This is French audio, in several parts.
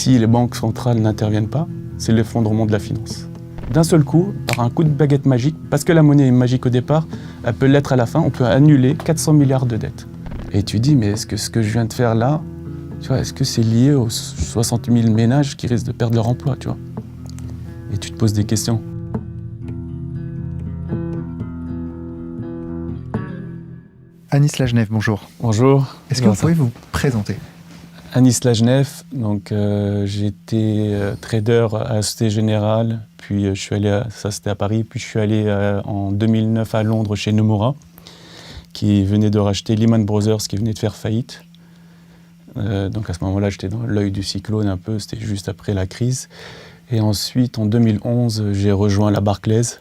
si les banques centrales n'interviennent pas, c'est l'effondrement de la finance. D'un seul coup, par un coup de baguette magique, parce que la monnaie est magique au départ, elle peut l'être à la fin, on peut annuler 400 milliards de dettes. Et tu dis, mais est-ce que ce que je viens de faire là, tu vois, est-ce que c'est lié aux 60 000 ménages qui risquent de perdre leur emploi, tu vois? Et tu te poses des questions. Anis Lagenève, bonjour. Bonjour. Est-ce que vous pouvez vous présenter? Anis Lagenève, donc j'ai été trader à Société Générale, puis je suis allé, ça c'était à Paris, puis je suis allé en 2009 à Londres chez Nomura, qui venait de racheter Lehman Brothers, qui venait de faire faillite. Donc à ce moment-là, j'étais dans l'œil du cyclone un peu, c'était juste après la crise. Et ensuite, en 2011, j'ai rejoint la Barclays,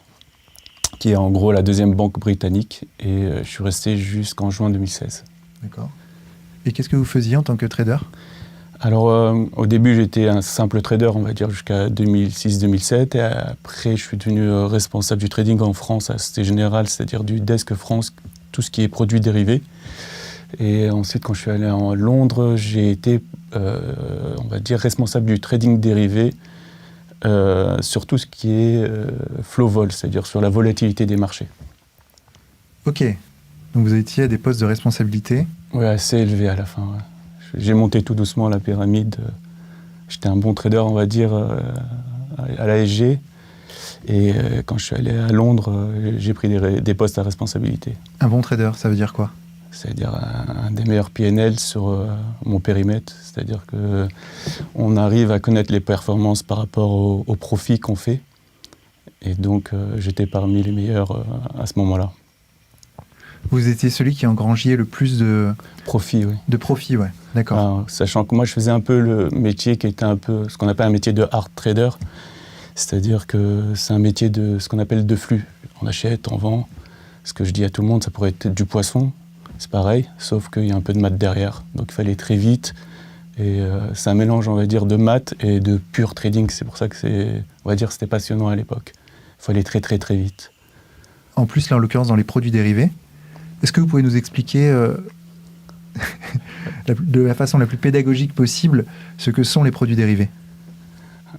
qui est en gros la deuxième banque britannique, et je suis resté jusqu'en juin 2016. D'accord. Et qu'est-ce que vous faisiez en tant que trader? Alors, au début, j'étais un simple trader, on va dire, jusqu'à 2006-2007. Et après, je suis devenu responsable du trading en France à Société Générale, c'est-à-dire du desk France, tout ce qui est produits dérivés. Et ensuite, quand je suis allé en Londres, j'ai été, on va dire, responsable du trading dérivé sur tout ce qui est flow vol, c'est-à-dire sur la volatilité des marchés. Ok. Donc vous étiez à des postes de responsabilité? Oui, assez élevé à la fin. Ouais. J'ai monté tout doucement la pyramide. J'étais un bon trader, on va dire, à l'ASG. Et quand je suis allé à Londres, j'ai pris des postes à responsabilité. Un bon trader, ça veut dire quoi? C'est-à-dire un des meilleurs PNL sur mon périmètre. C'est-à-dire qu'on arrive à connaître les performances par rapport aux profits qu'on fait. Et donc, j'étais parmi les meilleurs à ce moment-là. Vous étiez celui qui engrangiait le plus de profit, oui. De profit, ouais. D'accord. Alors, sachant que moi, je faisais un peu le métier qui était un peu ce qu'on appelle un métier de hard trader. C'est-à-dire que c'est un métier de ce qu'on appelle de flux. On achète, on vend. Ce que je dis à tout le monde, ça pourrait être du poisson. C'est pareil, sauf qu'il y a un peu de maths derrière. Donc il fallait très vite. Et c'est un mélange, on va dire, de maths et de pur trading. C'est pour ça que on va dire, c'était passionnant à l'époque. Il fallait très, très, très vite. En plus, là, en l'occurrence, dans les produits dérivés, est-ce que vous pouvez nous expliquer de la façon la plus pédagogique possible ce que sont les produits dérivés?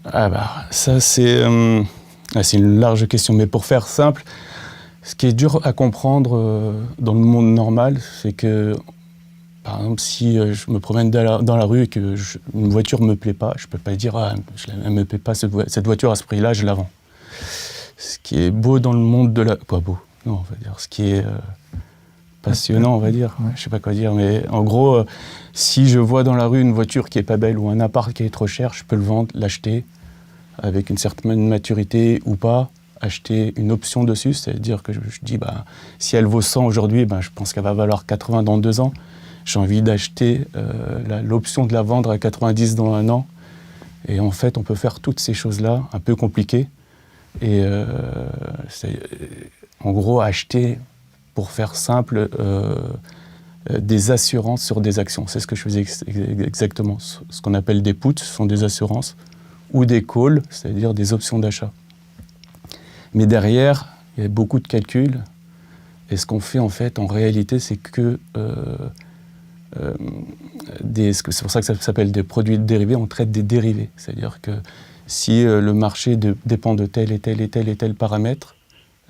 Ah bah, ça, c'est une large question. Mais pour faire simple, ce qui est dur à comprendre dans le monde normal, c'est que, par exemple, si je me promène dans la rue et que une voiture ne me plaît pas, je ne peux pas dire « Ah, elle ne me plaît pas, cette voiture à ce prix-là, je la vends ». Ce qui est beau dans le monde de la... Pas beau, non, on va dire. Ce qui est passionnant, on va dire. Ouais. Je ne sais pas quoi dire, mais en gros, si je vois dans la rue une voiture qui n'est pas belle ou un appart qui est trop cher, je peux le vendre, l'acheter avec une certaine maturité ou pas, acheter une option dessus, c'est-à-dire que je dis, bah, si elle vaut 100 aujourd'hui, bah, je pense qu'elle va valoir 80 dans 2 ans. J'ai envie d'acheter l'option de la vendre à 90 dans 1 an. Et en fait, on peut faire toutes ces choses-là, un peu compliquées. Et en gros, acheter, pour faire simple, des assurances sur des actions. C'est ce que je faisais exactement. Ce qu'on appelle des puts, ce sont des assurances, ou des calls, c'est-à-dire des options d'achat. Mais derrière, il y a beaucoup de calculs. Et ce qu'on fait, en fait, en réalité, c'est que... c'est pour ça que ça s'appelle des produits dérivés, on traite des dérivés. C'est-à-dire que si le marché dépend de tel et tel et tel et tel paramètre,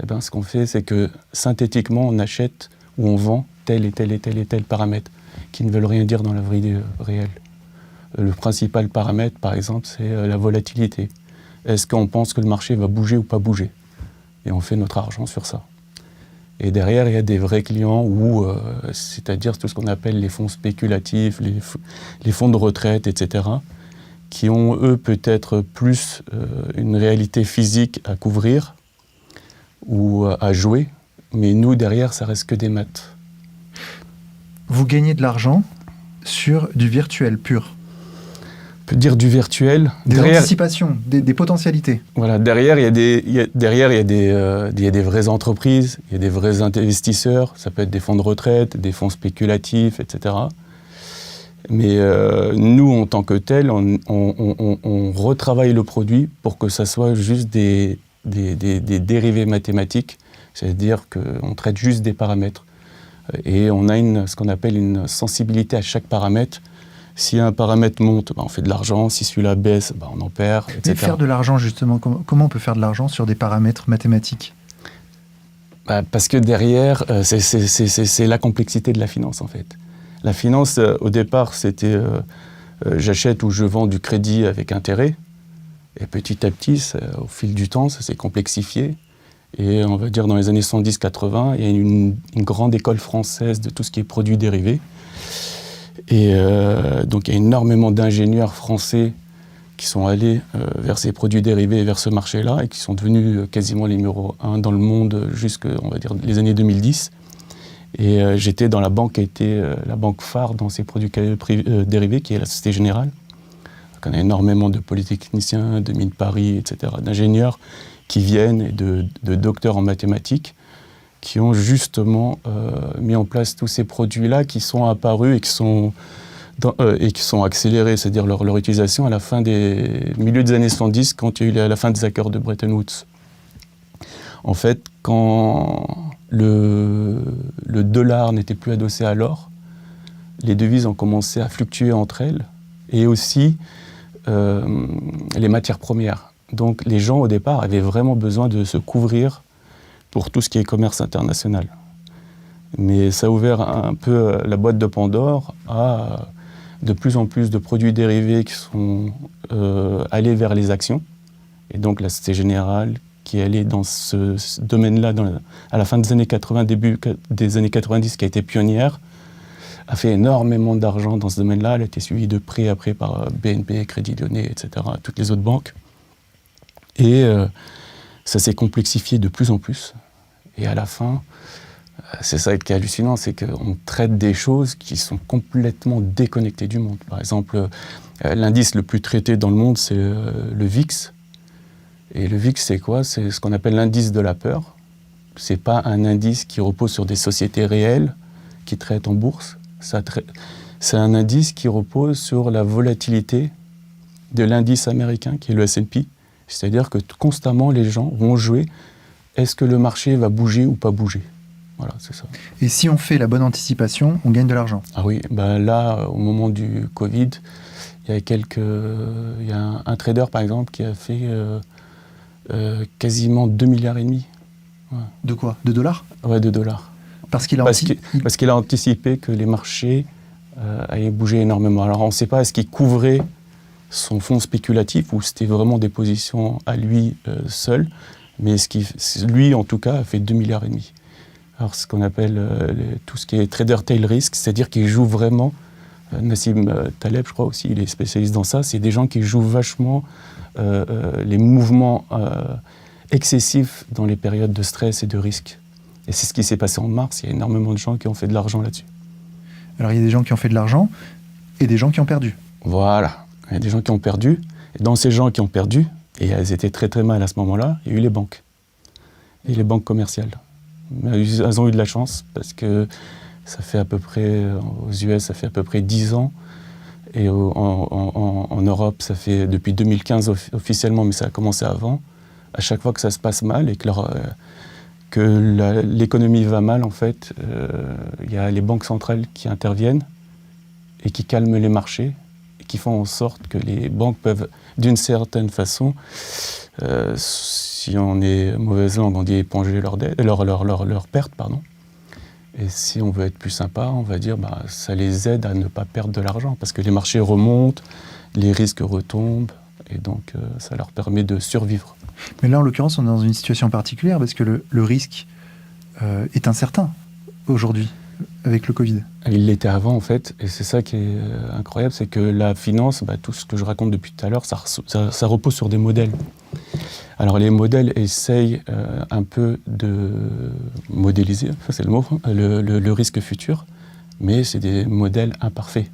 eh ben, ce qu'on fait, c'est que synthétiquement, on achète ou on vend tel et tel et tel et tel paramètre qui ne veulent rien dire dans la vie réelle. Le principal paramètre, par exemple, c'est la volatilité. Est-ce qu'on pense que le marché va bouger ou pas bouger? Et on fait notre argent sur ça. Et derrière, il y a des vrais clients, c'est-à-dire tout ce qu'on appelle les fonds spéculatifs, les fonds de retraite, etc., qui ont, eux, peut-être plus une réalité physique à couvrir ou à jouer. Mais nous, derrière, ça reste que des maths. Vous gagnez de l'argent sur du virtuel pur? On peut dire du virtuel. Des anticipations, des potentialités. Voilà, derrière, il y a des vraies entreprises, il y a des vrais investisseurs, ça peut être des fonds de retraite, des fonds spéculatifs, etc. Mais nous, en tant que tels, on retravaille le produit pour que ça soit juste des dérivés mathématiques, c'est-à-dire qu'on traite juste des paramètres. Et on a ce qu'on appelle une sensibilité à chaque paramètre, Si un paramètre monte, on fait de l'argent. Si celui-là baisse, on en perd, etc. Mais faire de l'argent, justement, comment on peut faire de l'argent sur des paramètres mathématiques ? Parce que derrière, c'est la complexité de la finance, en fait. La finance, au départ, c'était j'achète ou je vends du crédit avec intérêt. Et petit à petit, au fil du temps, ça s'est complexifié. Et on va dire dans les années 70-80, il y a une grande école française de tout ce qui est produits dérivés. Et donc il y a énormément d'ingénieurs français qui sont allés vers ces produits dérivés et vers ce marché-là et qui sont devenus quasiment les numéros 1 dans le monde jusqu'à, on va dire, les années 2010. Et j'étais dans la banque qui a été la banque phare dans ces produits dérivés, qui est la Société Générale. Donc on a énormément de polytechniciens, de mines Paris, etc., d'ingénieurs qui viennent et de docteurs en mathématiques qui ont justement mis en place tous ces produits-là qui sont apparus et qui sont accélérés, c'est-à-dire leur utilisation à la fin des milieu des années 70, quand il y a eu la fin des accords de Bretton Woods. En fait, quand le dollar n'était plus adossé à l'or, les devises ont commencé à fluctuer entre elles, et aussi les matières premières. Donc les gens, au départ, avaient vraiment besoin de se couvrir pour tout ce qui est commerce international. Mais ça a ouvert un peu la boîte de Pandore à de plus en plus de produits dérivés qui sont allés vers les actions. Et donc la Société Générale, qui est allée dans ce domaine-là à la fin des années 80, début des années 90, qui a été pionnière, a fait énormément d'argent dans ce domaine-là. Elle a été suivie de près après par BNP, Crédit Lyonnais, etc., toutes les autres banques. Et ça s'est complexifié de plus en plus. Et à la fin, c'est ça qui est hallucinant, c'est qu'on traite des choses qui sont complètement déconnectées du monde. Par exemple, l'indice le plus traité dans le monde, c'est le VIX. Et le VIX, c'est quoi ? C'est ce qu'on appelle l'indice de la peur. C'est pas un indice qui repose sur des sociétés réelles qui traitent en bourse. C'est un indice qui repose sur la volatilité de l'indice américain, qui est le S&P. C'est-à-dire que constamment, les gens vont jouer, est-ce que le marché va bouger ou pas bouger ? Voilà, c'est ça. Et si on fait la bonne anticipation, on gagne de l'argent ? Ah oui, là, au moment du Covid, il y a un trader, par exemple, qui a fait quasiment 2,5 milliards. Ouais. De quoi ? De dollars ? Ouais, de dollars. Parce qu'il a anticipé que les marchés allaient bouger énormément. Alors on ne sait pas, est-ce qu'il couvrait son fonds spéculatif ou c'était vraiment des positions à lui seul, mais lui, en tout cas, a fait 2,5 milliards. Alors ce qu'on appelle tout ce qui est trader tail risk, c'est-à-dire qu'il joue vraiment, Nassim Taleb, je crois aussi, il est spécialiste dans ça, c'est des gens qui jouent vachement les mouvements excessifs dans les périodes de stress et de risque. Et c'est ce qui s'est passé en mars, il y a énormément de gens qui ont fait de l'argent là-dessus. Alors il y a des gens qui ont fait de l'argent et des gens qui ont perdu. Voilà, il y a des gens qui ont perdu, et dans ces gens qui ont perdu, et elles étaient très très mal à ce moment-là, il y a eu les banques, et les banques commerciales. Elles ont eu de la chance, parce que ça fait à peu près, aux US, ça fait à peu près 10 ans, et en Europe, ça fait depuis 2015 officiellement, mais ça a commencé avant. À chaque fois que ça se passe mal et que l'économie va mal, en fait, il y a les banques centrales qui interviennent et qui calment les marchés et qui font en sorte que les banques peuvent, d'une certaine façon, si on est mauvaise langue, on dit éponger leurs pertes, pardon. Et si on veut être plus sympa, on va dire ça les aide à ne pas perdre de l'argent parce que les marchés remontent, les risques retombent et donc ça leur permet de survivre. Mais là, en l'occurrence, on est dans une situation particulière parce que le risque est incertain aujourd'hui avec le Covid. Il l'était avant, en fait, et c'est ça qui est incroyable, c'est que la finance, tout ce que je raconte depuis tout à l'heure, ça repose sur des modèles. Alors les modèles essayent un peu de modéliser, c'est le mot, le risque futur, mais c'est des modèles imparfaits.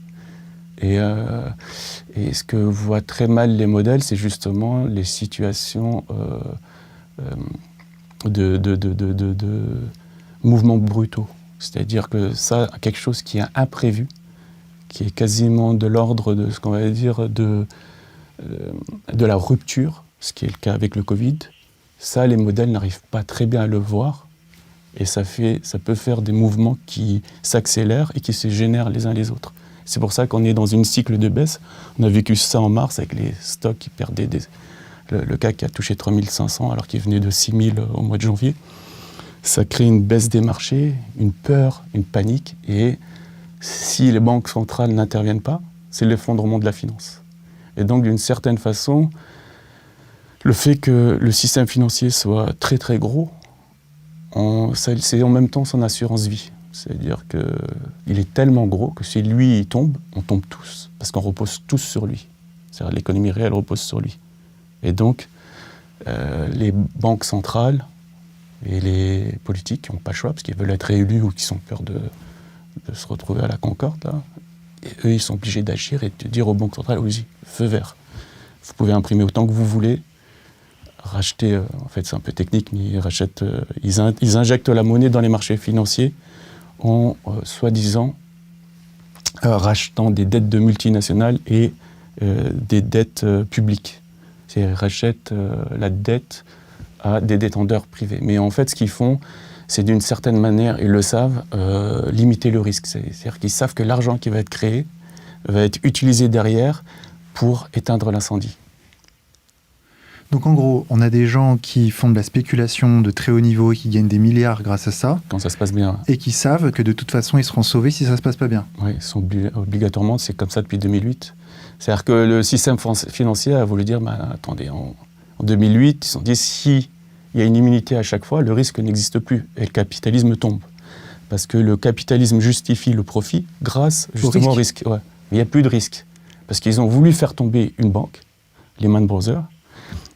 Et ce que voient très mal les modèles, c'est justement les situations de mouvements brutaux. C'est-à-dire que ça, quelque chose qui est imprévu, qui est quasiment de l'ordre de ce qu'on va dire de la rupture, ce qui est le cas avec le Covid, ça, les modèles n'arrivent pas très bien à le voir. Et ça peut faire des mouvements qui s'accélèrent et qui se génèrent les uns les autres. C'est pour ça qu'on est dans une cycle de baisse. On a vécu ça en mars avec les stocks qui perdaient le CAC qui a touché 3500 alors qu'il venait de 6000 au mois de janvier. Ça crée une baisse des marchés, une peur, une panique. Et si les banques centrales n'interviennent pas, c'est l'effondrement de la finance. Et donc, d'une certaine façon, le fait que le système financier soit très très gros, c'est en même temps son assurance vie. C'est-à-dire qu'il est tellement gros que si lui il tombe, on tombe tous. Parce qu'on repose tous sur lui. C'est-à-dire que l'économie réelle repose sur lui. Et donc, les banques centrales et les politiques qui n'ont pas le choix, parce qu'ils veulent être réélus ou qui ont peur de se retrouver à la Concorde, là, et eux, ils sont obligés d'agir et de dire aux banques centrales, oui, feu vert. Vous pouvez imprimer autant que vous voulez, racheter, en fait c'est un peu technique, mais ils injectent la monnaie dans les marchés financiers en soi-disant rachetant des dettes de multinationales et des dettes publiques. C'est-à-dire qu'ils rachètent la dette à des détenteurs privés. Mais en fait, ce qu'ils font, c'est d'une certaine manière, ils le savent, limiter le risque. C'est-à-dire qu'ils savent que l'argent qui va être créé va être utilisé derrière pour éteindre l'incendie. Donc en gros, on a des gens qui font de la spéculation de très haut niveau et qui gagnent des milliards grâce à ça. Quand ça se passe bien. Et qui savent que de toute façon, ils seront sauvés si ça ne se passe pas bien. Oui, ils sont obligatoirement, c'est comme ça depuis 2008. C'est-à-dire que le système financier a voulu dire, attendez, en 2008, ils se sont dit, si il y a une immunité à chaque fois, le risque n'existe plus et le capitalisme tombe. Parce que le capitalisme justifie le profit grâce justement au risque. Ouais. Mais il n'y a plus de risque. Parce qu'ils ont voulu faire tomber une banque, Lehman Brothers,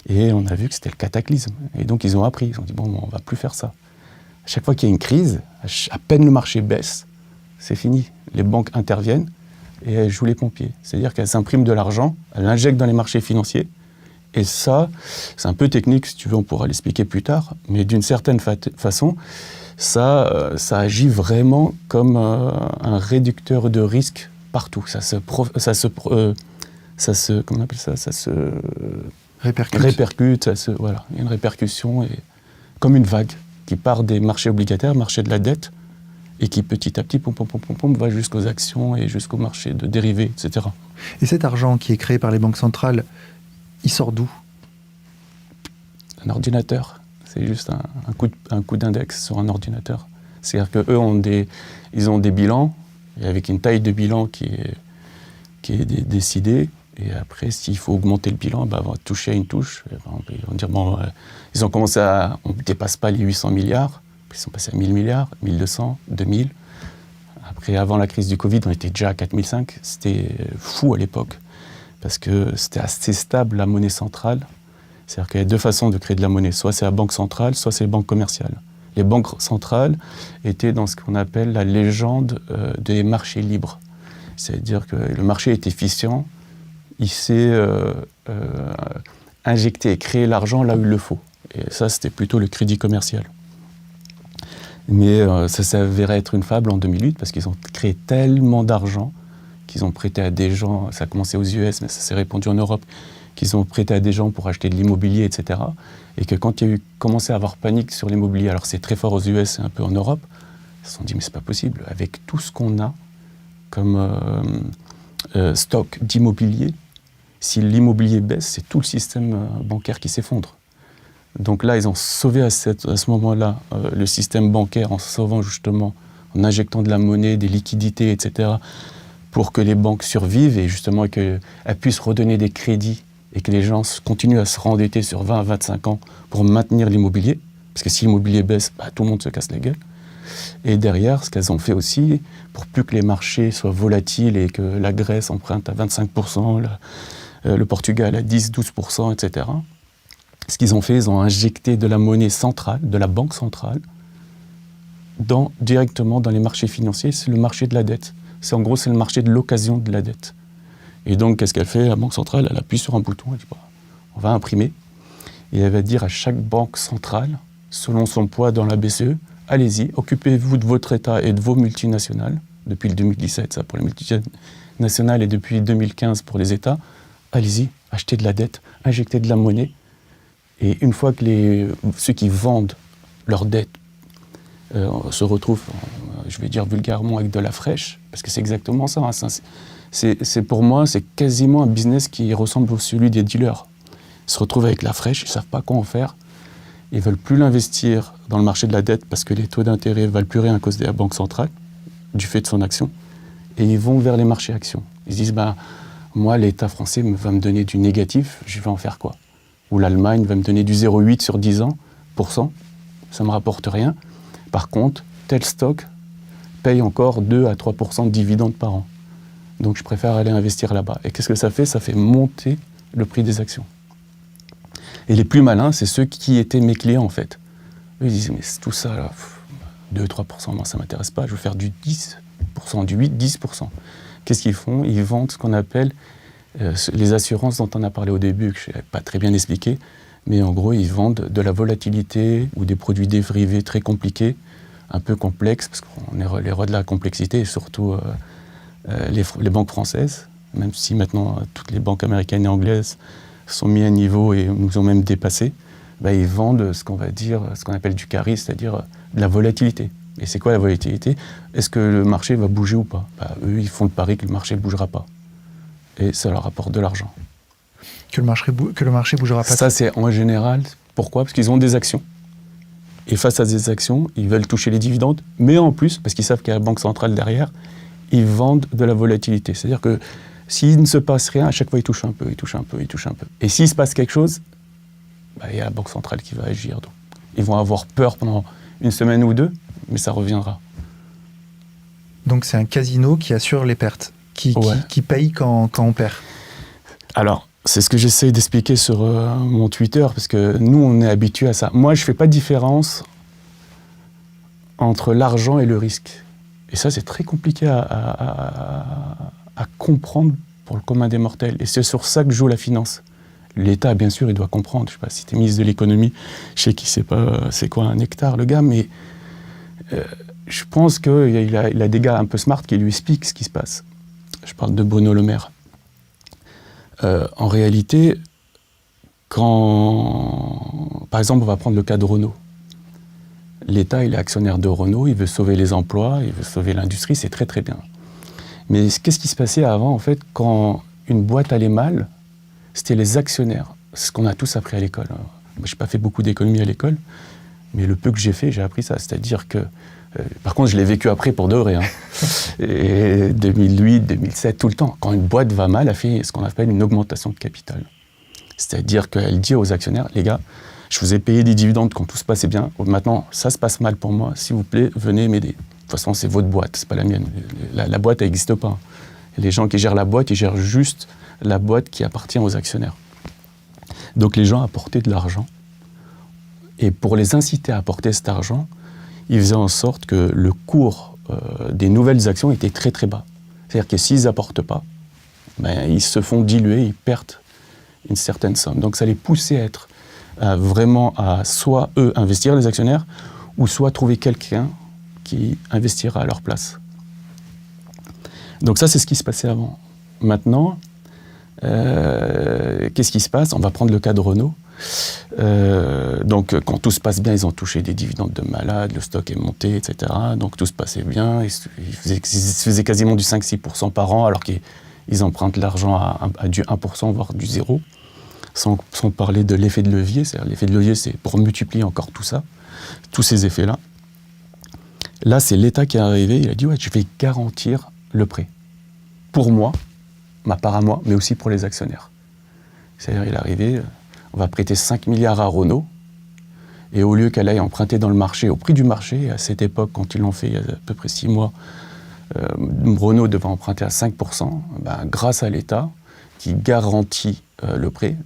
et on a vu que c'était le cataclysme. Et donc ils ont appris, ils ont dit, on ne va plus faire ça. À chaque fois qu'il y a une crise, à peine le marché baisse, c'est fini. Les banques interviennent et elles jouent les pompiers. C'est-à-dire qu'elles impriment de l'argent, elles l'injectent dans les marchés financiers. Et ça, c'est un peu technique, si tu veux, on pourra l'expliquer plus tard, mais d'une certaine façon, ça agit vraiment comme un réducteur de risque partout. Comment on appelle ça ? Ça se répercute, voilà, il y a une répercussion, et, comme une vague qui part des marchés obligataires, marché de la dette, et qui petit à petit, va jusqu'aux actions et jusqu'au marché de dérivés, etc. Et cet argent qui est créé par les banques centrales, il sort d'où ? Un ordinateur. C'est juste un coup d'index sur un ordinateur. C'est-à-dire qu'eux ils ont des bilans, et avec une taille de bilan qui est décidée. Et après, s'il faut augmenter le bilan, on va toucher à une touche. Ils vont dire, ils ont commencé on ne dépasse pas les 800 milliards. Puis ils sont passés à 1000 milliards, 1200, 2000. Après, avant la crise du Covid, on était déjà à 4005. C'était fou à l'époque. Parce que c'était assez stable, la monnaie centrale. C'est-à-dire qu'il y a deux façons de créer de la monnaie. Soit c'est la banque centrale, soit c'est les banques commerciales. Les banques centrales étaient dans ce qu'on appelle la légende des marchés libres. C'est-à-dire que le marché est efficient, il sait injecter et créer l'argent là où il le faut. Et ça, c'était plutôt le crédit commercial. Mais ça s'avérait être une fable en 2008 parce qu'ils ont créé tellement d'argent qu'ils ont prêté à des gens, ça a commencé aux US, mais ça s'est répandu en Europe, qu'ils ont prêté à des gens pour acheter de l'immobilier, etc. Et que quand il y a commencé à avoir panique sur l'immobilier, alors c'est très fort aux US et un peu en Europe, ils se sont dit, mais c'est pas possible, avec tout ce qu'on a comme stock d'immobilier, si l'immobilier baisse, c'est tout le système bancaire qui s'effondre. Donc là, ils ont sauvé à ce moment-là le système bancaire en sauvant justement, en injectant de la monnaie, des liquidités, etc., pour que les banques survivent et justement qu'elles puissent redonner des crédits et que les gens continuent à se rendetter sur 20 à 25 ans pour maintenir l'immobilier. Parce que si l'immobilier baisse, tout le monde se casse la gueule. Et derrière, ce qu'elles ont fait aussi, pour plus que les marchés soient volatiles et que la Grèce emprunte à 25%, le Portugal à 10-12%, etc., ce qu'ils ont fait, ils ont injecté de la monnaie centrale, de la banque centrale, directement dans les marchés financiers. C'est le marché de la dette. C'est le marché de l'occasion de la dette. Et donc, qu'est-ce qu'elle fait ? La banque centrale, elle appuie sur un bouton, elle dit, on va imprimer. Et elle va dire à chaque banque centrale, selon son poids dans la BCE, allez-y, occupez-vous de votre État et de vos multinationales, depuis le 2017, ça pour les multinationales, et depuis 2015 pour les États, allez-y, achetez de la dette, injectez de la monnaie. Et une fois que ceux qui vendent leur dette se retrouvent, je vais dire vulgairement, avec de la fraîche, parce que c'est exactement ça. Hein, pour moi, c'est quasiment un business qui ressemble à celui des dealers. Ils se retrouvent avec la fraîche, ils ne savent pas quoi en faire. Ils ne veulent plus l'investir dans le marché de la dette parce que les taux d'intérêt ne valent plus rien à cause de la Banque centrale, du fait de son action. Et ils vont vers les marchés actions. Ils se disent, moi, l'État français va me donner du négatif, je vais en faire quoi? Ou l'Allemagne va me donner du 0,8 sur 10 ans, ça ne me rapporte rien. Par contre, tel stock paye encore 2 à 3% de dividendes par an. Donc je préfère aller investir là-bas. Et qu'est-ce que ça fait? Ça fait monter le prix des actions. Et les plus malins, c'est ceux qui étaient mes clients en fait. Eux, ils disaient, mais tout ça, là, 2-3%, moi ça ne m'intéresse pas, je veux faire du 10%, du 8-10%. Qu'est-ce qu'ils font? Ils vendent ce qu'on appelle les assurances dont on a parlé au début, que je n'ai pas très bien expliqué, mais en gros, ils vendent de la volatilité ou des produits dérivés très compliqués, un peu complexes, parce qu'on est les rois de la complexité, et surtout les banques françaises, même si maintenant toutes les banques américaines et anglaises sont mises à niveau et nous ont même dépassés, ils vendent ce qu'on va dire, ce qu'on appelle du carry, c'est-à-dire de la volatilité. Et c'est quoi la volatilité? Est-ce que le marché va bouger ou pas? Eux, ils font le pari que le marché ne bougera pas. Et ça leur apporte de l'argent. Que le marché bougera pas? Ça, c'est en général. Pourquoi? Parce qu'ils ont des actions. Et face à ces actions, ils veulent toucher les dividendes. Mais en plus, parce qu'ils savent qu'il y a la Banque centrale derrière, ils vendent de la volatilité. C'est-à-dire que s'il ne se passe rien, à chaque fois, ils touchent un peu, ils touchent un peu, ils touchent un peu. Et s'il se passe quelque chose, il y a la Banque centrale qui va agir. Donc, ils vont avoir peur pendant une semaine ou deux, mais ça reviendra. Donc c'est un casino qui assure les pertes, qui paye quand on perd. Alors, c'est ce que j'essaie d'expliquer sur mon Twitter, parce que nous, on est habitués à ça. Moi, je ne fais pas de différence entre l'argent et le risque. Et ça, c'est très compliqué à comprendre pour le commun des mortels. Et c'est sur ça que joue la finance. L'État, bien sûr, il doit comprendre. Je ne sais pas si tu es ministre de l'économie, je sais qu'il ne sait pas c'est quoi un hectare, le gars, mais je pense qu'il a des gars un peu smart qui lui expliquent ce qui se passe. Je parle de Bruno Le Maire. En réalité, par exemple, on va prendre le cas de Renault. L'État, il est actionnaire de Renault, il veut sauver les emplois, il veut sauver l'industrie, c'est très très bien. Mais qu'est-ce qui se passait avant, en fait, quand une boîte allait mal? C'était les actionnaires. C'est ce qu'on a tous appris à l'école. Moi, je n'ai pas fait beaucoup d'économie à l'école, mais le peu que j'ai fait, j'ai appris ça. C'est-à-dire que, par contre, je l'ai vécu après pour de vrai. Hein. Et 2008, 2007, tout le temps. Quand une boîte va mal, elle fait ce qu'on appelle une augmentation de capital. C'est-à-dire qu'elle dit aux actionnaires, les gars, je vous ai payé des dividendes quand tout se passait bien. Maintenant, ça se passe mal pour moi. S'il vous plaît, venez m'aider. De toute façon, c'est votre boîte, c'est pas la mienne. La boîte, elle n'existe pas. Et les gens qui gèrent la boîte, ils gèrent juste la boîte qui appartient aux actionnaires. Donc les gens apportaient de l'argent. Et pour les inciter à apporter cet argent, ils faisaient en sorte que le cours des nouvelles actions était très très bas. C'est-à-dire que s'ils n'apportent pas, ils se font diluer, ils perdent une certaine somme. Donc ça les poussait vraiment à soit eux investir, les actionnaires, ou soit trouver quelqu'un qui investira à leur place. Donc ça, c'est ce qui se passait avant. Maintenant, qu'est-ce qui se passe? On va prendre le cas de Renault. Donc, quand tout se passe bien, ils ont touché des dividendes de malade, le stock est monté, etc. Donc, tout se passait bien. Ils faisaient quasiment du 5-6% par an, alors qu'ils empruntent l'argent à du 1%, voire du 0%, sans parler de l'effet de levier. L'effet de levier, c'est pour multiplier encore tout ça, tous ces effets-là. Là, c'est l'État qui est arrivé. Il a dit, je vais garantir le prêt. Pour moi, ma part à moi, mais aussi pour les actionnaires. C'est-à-dire, il est arrivé, on va prêter 5 milliards à Renault, et au lieu qu'elle aille emprunter dans le marché, au prix du marché, à cette époque, quand ils l'ont fait il y a à peu près 6 mois, Renault devait emprunter à 5%, grâce à l'État, qui garantit le prêt,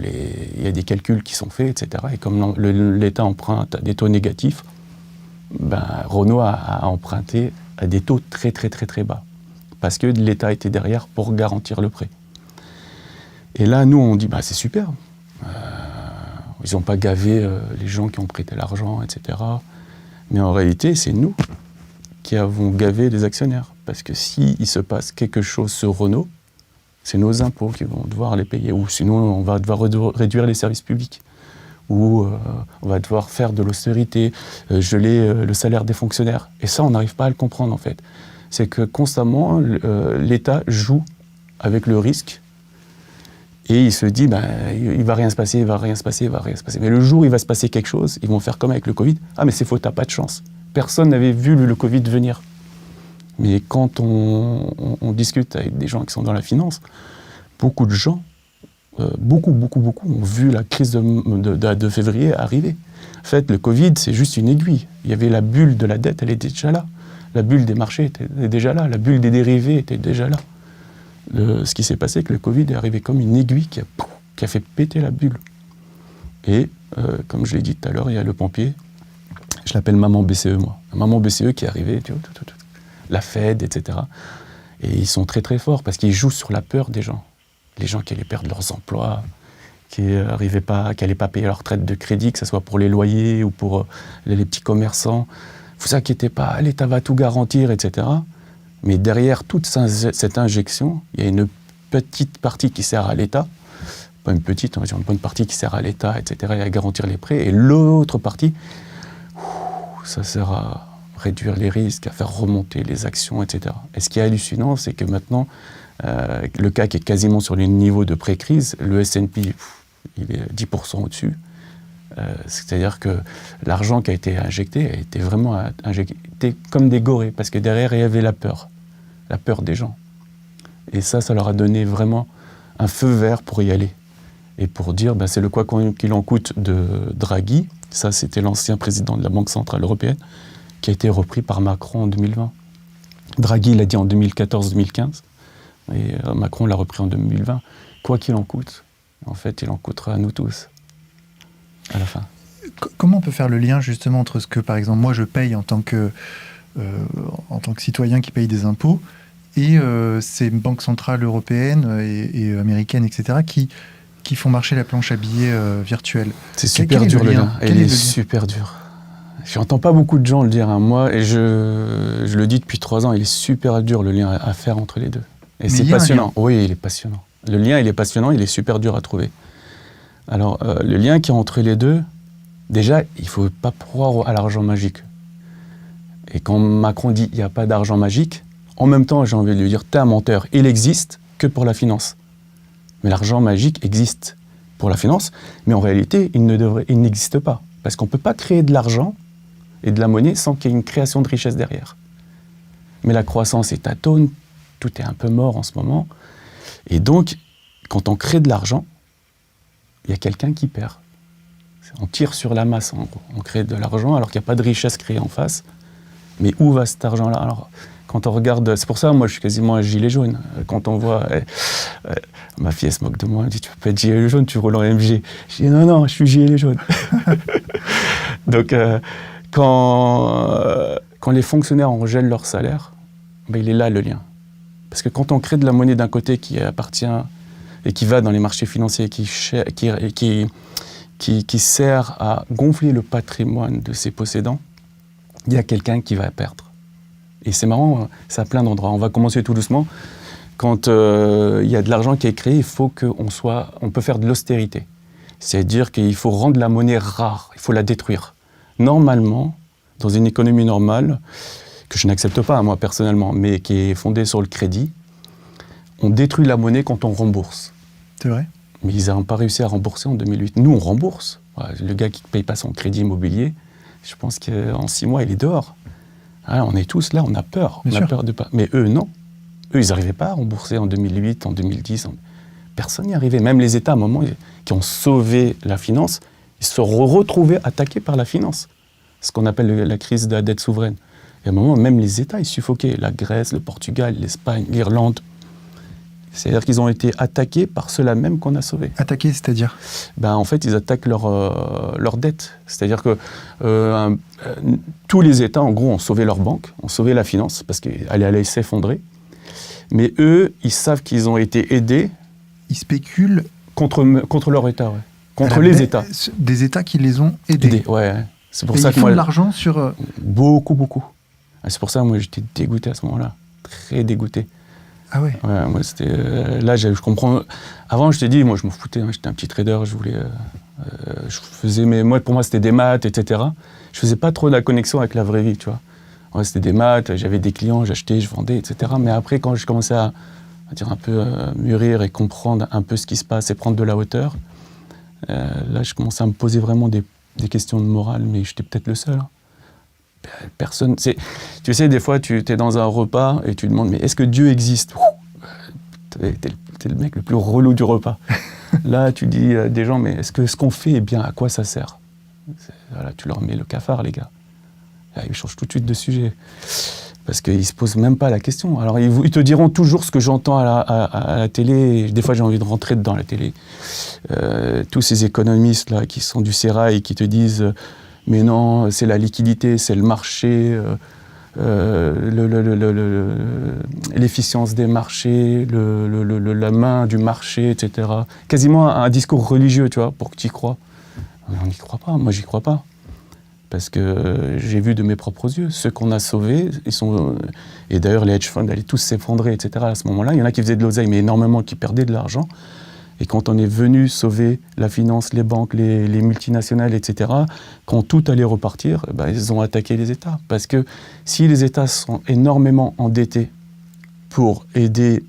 il y a des calculs qui sont faits, etc. Et comme l'État emprunte à des taux négatifs, Renault a emprunté à des taux très très très très bas, parce que l'État était derrière pour garantir le prêt. Et là, nous, on dit, c'est super. Ils n'ont pas gavé les gens qui ont prêté l'argent, etc. Mais en réalité, c'est nous qui avons gavé les actionnaires. Parce que s'il se passe quelque chose sur Renault, c'est nos impôts qui vont devoir les payer. Ou sinon, on va devoir réduire les services publics. où on va devoir faire de l'austérité, geler le salaire des fonctionnaires. Et ça, on n'arrive pas à le comprendre, en fait. C'est que constamment, l'État joue avec le risque et il se dit, il va rien se passer, il va rien se passer, il va rien se passer. Mais le jour où il va se passer quelque chose, ils vont faire comme avec le Covid. Ah, mais c'est faux, t'as pas de chance. Personne n'avait vu le Covid venir. Mais quand on discute avec des gens qui sont dans la finance, beaucoup de gens, beaucoup ont vu la crise de février arriver. En fait, le Covid, c'est juste une aiguille. Il y avait la bulle de la dette, elle était déjà là. La bulle des marchés était déjà là. La bulle des dérivés était déjà là. Ce qui s'est passé, c'est que le Covid est arrivé comme une aiguille qui a fait péter la bulle. Et, comme je l'ai dit tout à l'heure, il y a le pompier, je l'appelle Maman BCE, moi. Maman BCE qui est arrivée, la Fed, etc. Et ils sont très très forts parce qu'ils jouent sur la peur des gens. Les gens qui allaient perdre leurs emplois, qui n'allaient pas payer leur retraite de crédit, que ce soit pour les loyers ou pour les petits commerçants. Vous inquiétez pas, l'État va tout garantir, etc. Mais derrière toute cette injection, il y a une petite partie qui sert à l'État, pas une petite, on va dire une bonne partie qui sert à l'État, etc., et à garantir les prêts, et l'autre partie, ça sert à réduire les risques, à faire remonter les actions, etc. Et ce qui est hallucinant, c'est que maintenant, le CAC est quasiment sur le niveau de pré-crise, le S&P, il est 10% au-dessus. C'est-à-dire que l'argent qui a été injecté a été vraiment injecté comme des gorées, parce que derrière, il y avait la peur des gens. Et ça leur a donné vraiment un feu vert pour y aller. Et pour dire, c'est le quoi qu'il en coûte de Draghi, ça c'était l'ancien président de la Banque Centrale Européenne, qui a été repris par Macron en 2020. Draghi l'a dit en 2014-2015, et Macron l'a repris en 2020. Quoi qu'il en coûte, en fait, il en coûtera à nous tous, à la fin. Comment on peut faire le lien justement entre ce que, par exemple, moi je paye en tant que citoyen qui paye des impôts et ces banques centrales européennes et américaines, etc., qui font marcher la planche à billets virtuelle? C'est super dur le lien. Il est super dur. Je n'entends pas beaucoup de gens le dire, moi, et je le dis depuis 3 ans, il est super dur le lien à faire entre les deux. Et c'est passionnant. Oui, il est passionnant. Le lien, il est passionnant, il est super dur à trouver. Alors, le lien qui est entre les deux, déjà, il ne faut pas croire à l'argent magique. Et quand Macron dit qu'il n'y a pas d'argent magique, en même temps, j'ai envie de lui dire, t'es un menteur. Il existe que pour la finance. Mais l'argent magique existe pour la finance, mais en réalité, il n'existe pas. Parce qu'on ne peut pas créer de l'argent et de la monnaie sans qu'il y ait une création de richesse derrière. Mais la croissance est atone, tout est un peu mort en ce moment. Et donc, quand on crée de l'argent, il y a quelqu'un qui perd. On tire sur la masse, en gros. On crée de l'argent alors qu'il n'y a pas de richesse créée en face. Mais où va cet argent-là? Alors, quand on regarde... C'est pour ça, moi, je suis quasiment un gilet jaune. Quand on voit... ma fille, elle se moque de moi. Elle dit, tu peux pas être gilet jaune, tu roules en MG. Je dis, non, je suis gilet jaune. Donc, quand les fonctionnaires en gèlent leur salaire, il est là le lien. Parce que quand on crée de la monnaie d'un côté qui appartient et qui va dans les marchés financiers, qui sert à gonfler le patrimoine de ses possédants, il y a quelqu'un qui va perdre. Et c'est marrant, c'est à plein d'endroits. On va commencer tout doucement. Quand il y a de l'argent qui est créé, il faut on peut faire de l'austérité. C'est-à-dire qu'il faut rendre la monnaie rare, il faut la détruire. Normalement, dans une économie normale, que je n'accepte pas, moi, personnellement, mais qui est fondée sur le crédit, on détruit la monnaie quand on rembourse. C'est vrai. Mais ils n'ont pas réussi à rembourser en 2008. Nous, on rembourse. Le gars qui ne paye pas son crédit immobilier, je pense qu'en 6 mois, il est dehors. On est tous là, on a peur. Peur de pas. Mais eux, non. Eux, ils n'arrivaient pas à rembourser en 2008, en 2010. Personne n'y arrivait. Même les États, à un moment, qui ont sauvé la finance, ils se sont retrouvés attaqués par la finance. Ce qu'on appelle la crise de la dette souveraine. Et à un moment, même les États, ils suffoquaient. La Grèce, le Portugal, l'Espagne, l'Irlande. C'est-à-dire qu'ils ont été attaqués par ceux-là même qu'on a sauvés. Attaqués, c'est-à-dire ? En fait, ils attaquent leur dette. C'est-à-dire que tous les États, en gros, ont sauvé leur banque, ont sauvé la finance, parce qu'elle allait s'effondrer. Mais eux, ils savent qu'ils ont été aidés. Ils spéculent contre leur État, ouais. Contre les États. Des États qui les ont aidés. Ouais. C'est pour et ça ils que font de l'argent sur... Beaucoup. C'est pour ça que moi, j'étais dégoûté à ce moment-là. Très dégoûté. Ah ouais. Moi, c'était... là, je comprends... Avant, je t'ai dit, moi, je m'en foutais. J'étais un petit trader, je voulais Pour moi, c'était des maths, etc. Je faisais pas trop la connexion avec la vraie vie, tu vois. Ouais, c'était des maths, j'avais des clients, j'achetais, je vendais, etc. Mais après, quand je commençais à dire un peu mûrir et comprendre un peu ce qui se passe et prendre de la hauteur, là, je commençais à me poser vraiment des questions de morale, mais j'étais peut-être le seul. Hein. Personne. Tu sais, des fois, tu es dans un repas et tu demandes, mais est-ce que Dieu existe ? T'es le mec le plus relou du repas. Là, tu dis à des gens, mais est-ce que ce qu'on fait est bien ? À quoi ça sert ? Voilà, tu leur mets le cafard, les gars. Là, ils changent tout de suite de sujet. Parce qu'ils ne se posent même pas la question. Alors, ils te diront toujours ce que j'entends à la télé. Des fois, j'ai envie de rentrer dedans la télé. Tous ces économistes là, qui sont du sérail, qui te disent mais non, c'est la liquidité, c'est le marché, l'efficience des marchés, la main du marché, etc. Quasiment un discours religieux, tu vois, pour que tu y crois. Mais on n'y croit pas, moi j'y crois pas. Parce que j'ai vu de mes propres yeux, ceux qu'on a sauvés, et d'ailleurs les hedge funds allaient tous s'effondrer, etc. À ce moment-là, il y en a qui faisaient de l'oseille, mais énormément qui perdaient de l'argent. Et quand on est venu sauver la finance, les banques, les multinationales, etc., quand tout allait repartir, ils ont attaqué les États. Parce que si les États sont énormément endettés pour aider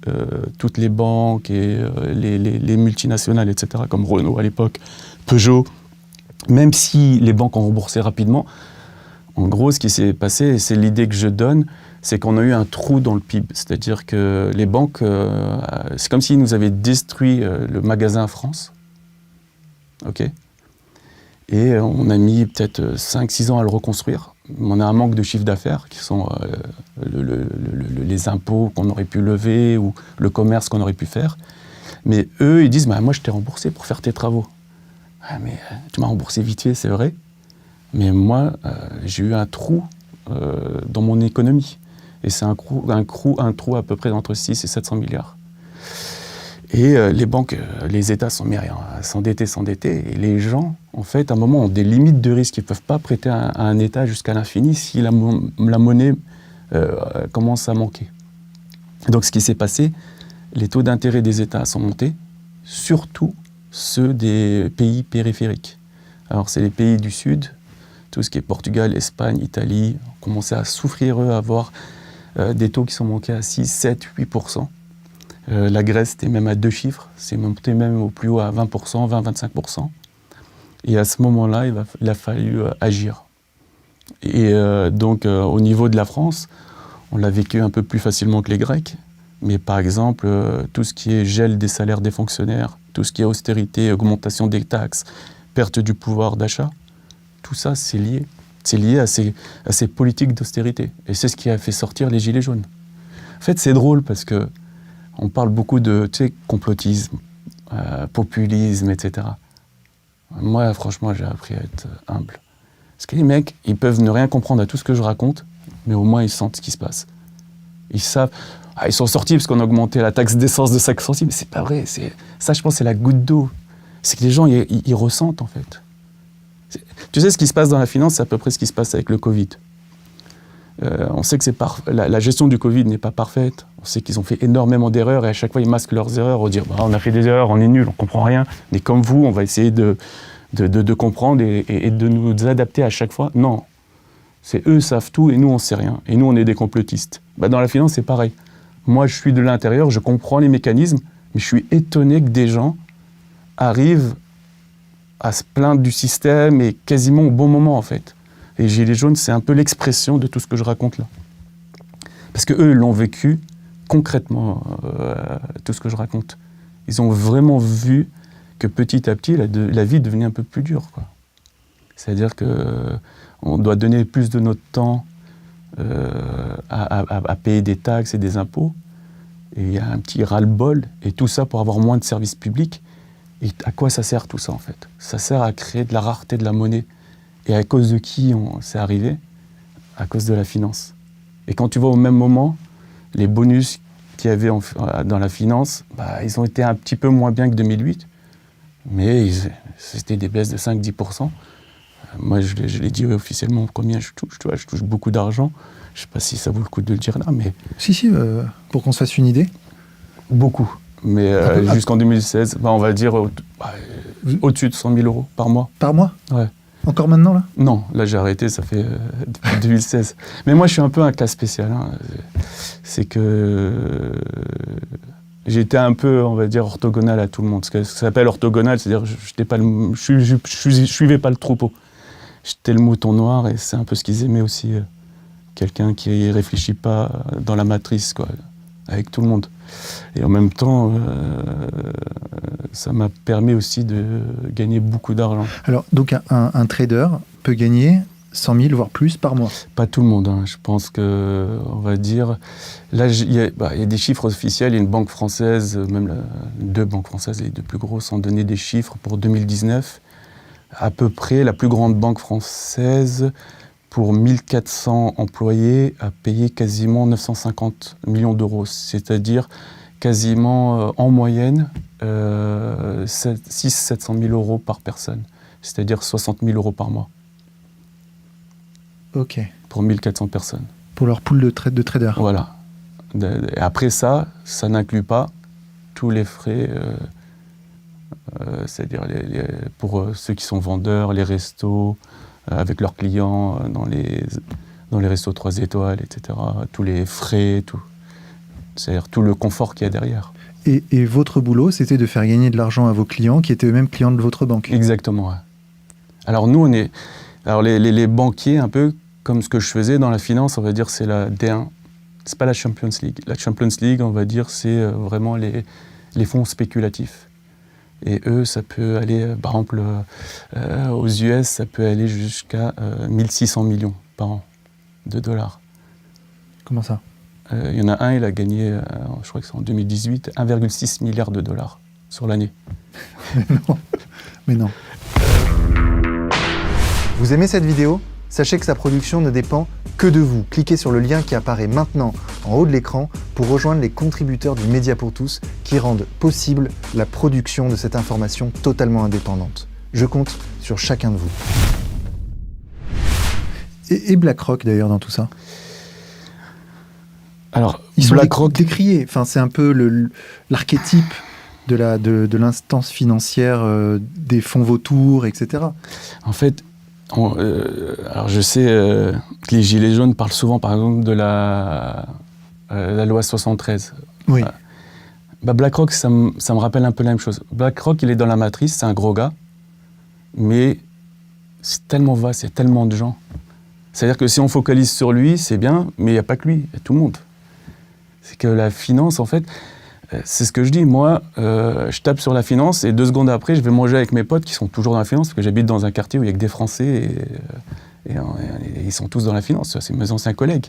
toutes les banques et les multinationales, etc., comme Renault à l'époque, Peugeot, même si les banques ont remboursé rapidement, en gros, ce qui s'est passé, et c'est l'idée que je donne, c'est qu'on a eu un trou dans le PIB. C'est-à-dire que les banques, c'est comme s'ils nous avaient détruit le magasin France. OK ? Et on a mis peut-être 5-6 ans à le reconstruire. On a un manque de chiffre d'affaires, qui sont les impôts qu'on aurait pu lever ou le commerce qu'on aurait pu faire. Mais eux, ils disent, moi, je t'ai remboursé pour faire tes travaux. Ah, mais tu m'as remboursé vite fait, c'est vrai. Mais moi, j'ai eu un trou dans mon économie. Et c'est un trou à peu près entre 6 et 700 milliards. Et les banques, les États sont mis à s'endetter. Et les gens, en fait, à un moment, ont des limites de risque. Ils ne peuvent pas prêter à un État jusqu'à l'infini si la monnaie commence à manquer. Donc, ce qui s'est passé, les taux d'intérêt des États sont montés, surtout ceux des pays périphériques. Alors, c'est les pays du Sud, tout ce qui est Portugal, Espagne, Italie, ont commencé à souffrir, eux, à avoir des taux qui sont montés à 6, 7, 8%. La Grèce était même à 2 chiffres, c'est monté même au plus haut à 20%, 20-25%. Et à ce moment-là, il a fallu agir. Et donc, au niveau de la France, on l'a vécu un peu plus facilement que les Grecs. Mais par exemple, tout ce qui est gel des salaires des fonctionnaires, tout ce qui est austérité, augmentation des taxes, perte du pouvoir d'achat, tout ça, c'est lié. C'est lié à ces politiques d'austérité. Et c'est ce qui a fait sortir les Gilets jaunes. En fait, c'est drôle parce qu'on parle beaucoup de complotisme, populisme, etc. Moi, franchement, j'ai appris à être humble. Parce que les mecs, ils peuvent ne rien comprendre à tout ce que je raconte, mais au moins, ils sentent ce qui se passe. Ils savent... ils sont sortis parce qu'on a augmenté la taxe d'essence de 5 centimes, mais c'est pas vrai. Ça, je pense, c'est la goutte d'eau. C'est que les gens, ils ressentent, en fait. Tu sais, ce qui se passe dans la finance, c'est à peu près ce qui se passe avec le Covid. On sait que la gestion du Covid n'est pas parfaite. On sait qu'ils ont fait énormément d'erreurs et à chaque fois, ils masquent leurs erreurs pour dire on a fait des erreurs, on est nuls, on ne comprend rien. Mais comme vous, on va essayer de comprendre et de nous adapter à chaque fois. Non, c'est eux savent tout et nous, on ne sait rien. Et nous, on est des complotistes. Dans la finance, c'est pareil. Moi, je suis de l'intérieur, je comprends les mécanismes, mais je suis étonné que des gens arrivent à se plaindre du système et quasiment au bon moment, en fait. Et Gilets jaunes, c'est un peu l'expression de tout ce que je raconte là. Parce qu'eux, ils l'ont vécu concrètement, tout ce que je raconte. Ils ont vraiment vu que petit à petit, la vie devenait un peu plus dure, quoi. C'est-à-dire qu'on doit donner plus de notre temps à payer des taxes et des impôts. Et il y a un petit ras-le-bol, et tout ça pour avoir moins de services publics. Et à quoi ça sert tout ça, en fait ? Ça sert à créer de la rareté de la monnaie. Et à cause de qui c'est arrivé ? À cause de la finance. Et quand tu vois au même moment, les bonus qu'il y avait dans la finance, ils ont été un petit peu moins bien que 2008, mais c'était des baisses de 5-10%. Moi, je l'ai dit officiellement combien je touche. Tu vois, je touche beaucoup d'argent. Je ne sais pas si ça vaut le coup de le dire là, mais... Si, pour qu'on se fasse une idée. Beaucoup. Mais jusqu'en 2016, on va dire au-dessus de 100 000 euros par mois. Par mois? Ouais. Encore maintenant, là? Non, là j'ai arrêté, ça fait depuis 2016. Mais moi je suis un peu un cas spécial. Hein. C'est que j'étais un peu, on va dire, orthogonal à tout le monde. Ce que ça s'appelle orthogonal, c'est-à-dire je suivais pas le troupeau. J'étais le mouton noir et c'est un peu ce qu'ils aimaient aussi. Quelqu'un qui réfléchit pas dans la matrice, quoi, avec tout le monde. Et en même temps, ça m'a permis aussi de gagner beaucoup d'argent. Alors, donc un trader peut gagner 100 000, voire plus, par mois? Pas tout le monde, hein. Je pense que, on va dire... Là, il y a des chiffres officiels. Il y a une banque française, même deux banques françaises, les deux plus grosses, ont donné des chiffres pour 2019. À peu près, la plus grande banque française, pour 1400 employés, a payé quasiment 950 millions d'euros. C'est-à-dire quasiment, en moyenne, 600-700 000 euros par personne. C'est-à-dire 60 000 euros par mois. Ok. Pour 1400 personnes. Pour leur pool de traders. Voilà. Et après ça n'inclut pas tous les frais, c'est-à-dire pour ceux qui sont vendeurs, les restos, avec leurs clients, dans les restos 3 étoiles, etc. Tous les frais, tout. C'est-à-dire tout le confort qu'il y a derrière. Et votre boulot, c'était de faire gagner de l'argent à vos clients, qui étaient eux-mêmes clients de votre banque? Exactement, ouais. Alors nous, les banquiers, un peu comme ce que je faisais dans la finance, on va dire, c'est la D1. C'est pas la Champions League. La Champions League, on va dire, c'est vraiment les fonds spéculatifs. Et eux, ça peut aller, par exemple, aux US, ça peut aller jusqu'à 1600 millions par an de dollars. Comment ça? Il y en a un, il a gagné, je crois que c'est en 2018, 1,6 milliard de dollars sur l'année. Mais non. Vous aimez cette vidéo? Sachez que sa production ne dépend que de vous. Cliquez sur le lien qui apparaît maintenant en haut de l'écran pour rejoindre les contributeurs du Média pour tous qui rendent possible la production de cette information totalement indépendante. Je compte sur chacun de vous. Et BlackRock d'ailleurs dans tout ça? Alors, ils sont BlackRock décriés. Enfin, c'est un peu l'archétype de l'instance financière, des fonds vautours, etc. En fait, alors je sais que les Gilets jaunes parlent souvent, par exemple, de la loi 73. Oui. BlackRock, ça me rappelle un peu la même chose. BlackRock, il est dans la matrice, c'est un gros gars, mais c'est tellement vaste, il y a tellement de gens. C'est-à-dire que si on focalise sur lui, c'est bien, mais il n'y a pas que lui, il y a tout le monde. C'est que la finance, en fait, c'est ce que je dis. Moi, je tape sur la finance et 2 secondes après, je vais manger avec mes potes qui sont toujours dans la finance, parce que j'habite dans un quartier où il n'y a que des Français et ils sont tous dans la finance. C'est mes anciens collègues.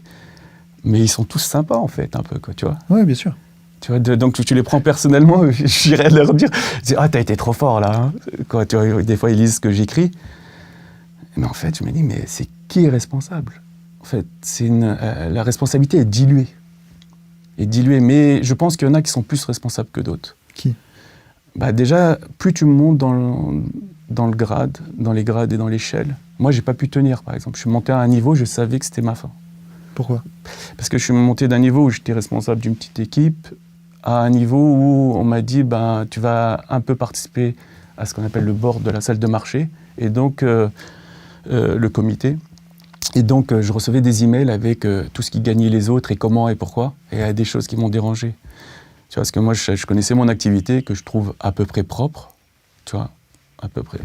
Mais ils sont tous sympas, en fait, un peu, quoi, tu vois. Oui, bien sûr. Tu vois, donc tu les prends personnellement, j'irais leur dire, ah, t'as été trop fort, là. Hein. Quand, tu vois, des fois, ils lisent ce que j'écris. Mais en fait, je me dis, mais c'est qui est responsable? En fait, la responsabilité est diluée. Mais je pense qu'il y en a qui sont plus responsables que d'autres. Qui? Déjà, plus tu montes dans le grade, dans les grades et dans l'échelle, moi, j'ai pas pu tenir, par exemple. Je suis monté à un niveau, je savais que c'était ma fin. Pourquoi? Parce que je suis monté d'un niveau où j'étais responsable d'une petite équipe à un niveau où on m'a dit, tu vas un peu participer à ce qu'on appelle le board de la salle de marché, et donc le comité. Et donc, je recevais des emails avec tout ce qui gagnait les autres et comment et pourquoi. Et il y a des choses qui m'ont dérangé. Tu vois, parce que moi, je connaissais mon activité que je trouve à peu près propre. Tu vois, à peu près.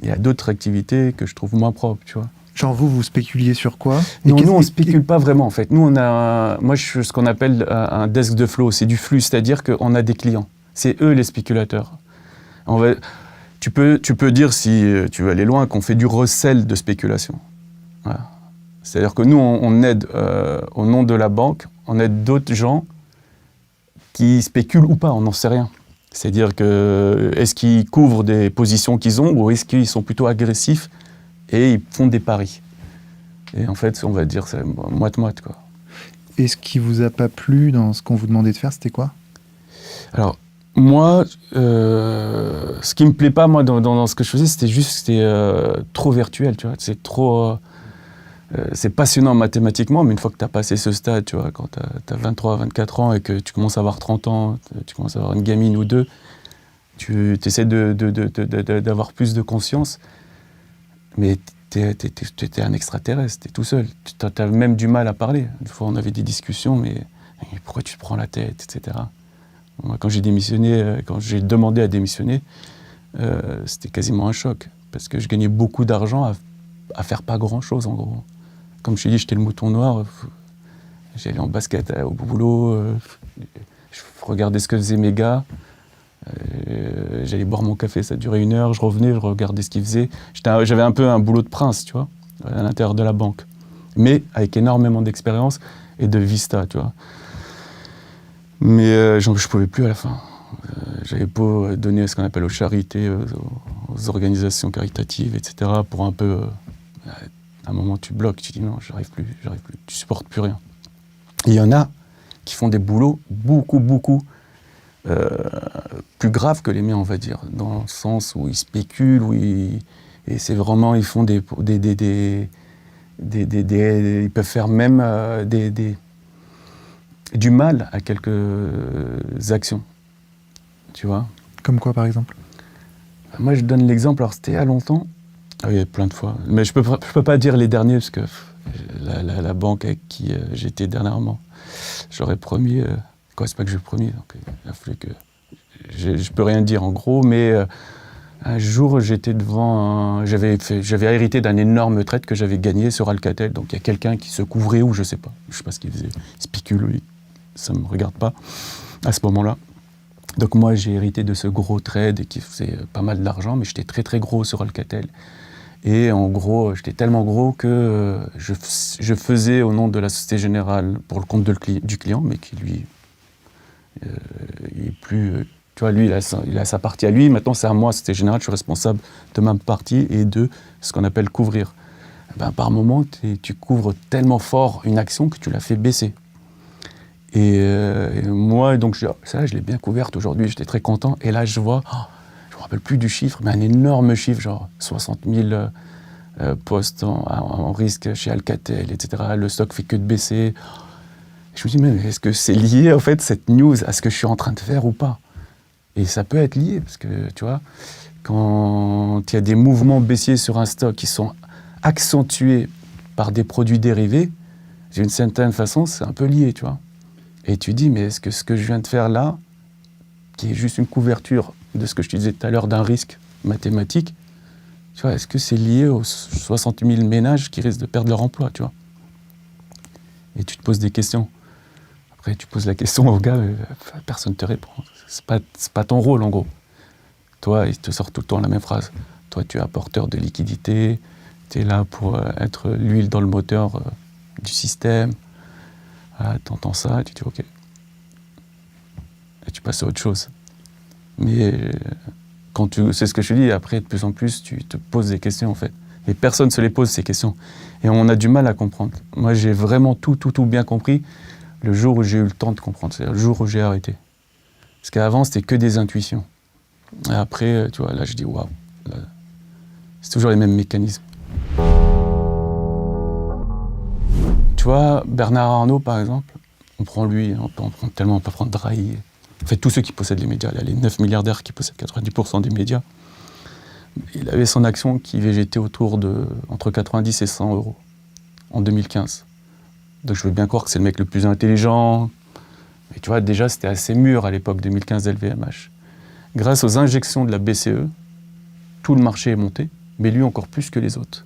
Il y a d'autres activités que je trouve moins propres, tu vois. Genre vous spéculiez sur quoi? Non, nous, on ne spécule pas vraiment, en fait. Nous, moi, je suis ce qu'on appelle un desk de flow. C'est du flux, c'est-à-dire qu'on a des clients. C'est eux, les spéculateurs. Tu peux dire, si tu veux aller loin, qu'on fait du recel de spéculation. Voilà. C'est-à-dire que nous, on aide, au nom de la banque, on aide d'autres gens qui spéculent ou pas, on n'en sait rien. C'est-à-dire que, est-ce qu'ils couvrent des positions qu'ils ont ou est-ce qu'ils sont plutôt agressifs et ils font des paris. Et en fait, on va dire, c'est moite-moite, quoi. Et ce qui vous a pas plu dans ce qu'on vous demandait de faire, c'était quoi? Alors, moi, ce qui me plaît pas, moi, dans ce que je faisais, c'était trop virtuel, tu vois. C'est trop... c'est passionnant mathématiquement, mais une fois que tu as passé ce stade, tu vois, quand tu as 23, 24 ans et que tu commences à avoir 30 ans, tu commences à avoir une gamine ou deux, Tu essaies d'avoir plus de conscience, mais t'es un extraterrestre, t'es tout seul. T'as même du mal à parler. Une fois, on avait des discussions, mais pourquoi tu te prends la tête, etc. Moi, quand j'ai démissionné, quand j'ai demandé à démissionner, c'était quasiment un choc, parce que je gagnais beaucoup d'argent à faire pas grand-chose, en gros. Comme je t'ai dit, j'étais le mouton noir. J'allais en basket au boulot, je regardais ce que faisaient mes gars. J'allais boire mon café, ça durait 1 heure, je revenais, je regardais ce qu'ils faisaient. J'avais un peu un boulot de prince, tu vois, à l'intérieur de la banque. Mais avec énormément d'expérience et de vista, tu vois. Mais je ne pouvais plus à la fin. J'avais beau donner ce qu'on appelle aux charités, aux organisations caritatives, etc. Pour un peu... à un moment, tu bloques, tu dis non, j'arrive plus, tu supportes plus rien. Et il y en a qui font des boulots beaucoup plus graves que les miens, on va dire, dans le sens où ils spéculent, et c'est vraiment, ils font ils peuvent faire même du mal à quelques actions, tu vois. Comme quoi, par exemple? Moi, je donne l'exemple, alors c'était il y a longtemps, il y a plein de fois, mais je peux pas dire les derniers, parce que la banque avec qui j'étais dernièrement, j'aurais promis, c'est pas que j'ai promis, donc il a fallu que... Je peux rien dire en gros, mais un jour j'étais devant j'avais hérité d'un énorme trade que j'avais gagné sur Alcatel, donc il y a quelqu'un qui se couvrait ou je sais pas ce qu'il faisait, il spécule, ça me regarde pas à ce moment-là. Donc moi j'ai hérité de ce gros trade qui faisait pas mal d'argent, mais j'étais très très gros sur Alcatel. Et en gros, j'étais tellement gros que je faisais au nom de la Société Générale pour le compte du client, mais qui lui, il est plus... tu vois, lui, il a sa partie à lui. Maintenant, c'est à moi, Société Générale, je suis responsable de ma partie et de ce qu'on appelle couvrir. Par moment, tu couvres tellement fort une action que tu la fais baisser. Et moi, donc, ça, je l'ai bien couverte aujourd'hui, j'étais très content. Et là, je vois... je ne me rappelle plus du chiffre, mais un énorme chiffre, genre 60 000 postes en risque chez Alcatel, etc. Le stock fait que de baisser. Et je me dis, mais est-ce que c'est lié, en fait, cette news, à ce que je suis en train de faire ou pas? Et ça peut être lié, parce que, tu vois, quand il y a des mouvements baissiers sur un stock qui sont accentués par des produits dérivés, d'une certaine façon, c'est un peu lié, tu vois. Et tu dis, mais est-ce que ce que je viens de faire là, qui est juste une couverture de ce que je te disais tout à l'heure d'un risque mathématique, tu vois, est-ce que c'est lié aux 60 000 ménages qui risquent de perdre leur emploi, tu vois? Et tu te poses des questions. Après, tu poses la question au gars, personne ne te répond. C'est pas ton rôle, en gros. Toi, il te sort tout le temps la même phrase. Toi, tu es apporteur de liquidité, tu es là pour être l'huile dans le moteur du système. Ah, t'entends ça, tu dis OK. Et tu passes à autre chose. Mais c'est ce que je te dis, après, de plus en plus, tu te poses des questions, en fait. Et personne ne se les pose, ces questions. Et on a du mal à comprendre. Moi, j'ai vraiment tout bien compris le jour où j'ai eu le temps de comprendre. C'est-à-dire le jour où j'ai arrêté. Parce qu'avant, c'était que des intuitions. Et après, tu vois, là, je dis, waouh. C'est toujours les mêmes mécanismes. Tu vois, Bernard Arnault, par exemple, on prend lui, on peut prendre Drahi. En fait, tous ceux qui possèdent les médias, là, les 9 milliardaires qui possèdent 90% des médias, il avait son action qui végétait entre 90 et 100 euros en 2015. Donc je veux bien croire que c'est le mec le plus intelligent. Mais tu vois, déjà, c'était assez mûr à l'époque 2015 LVMH. Grâce aux injections de la BCE, tout le marché est monté, mais lui encore plus que les autres.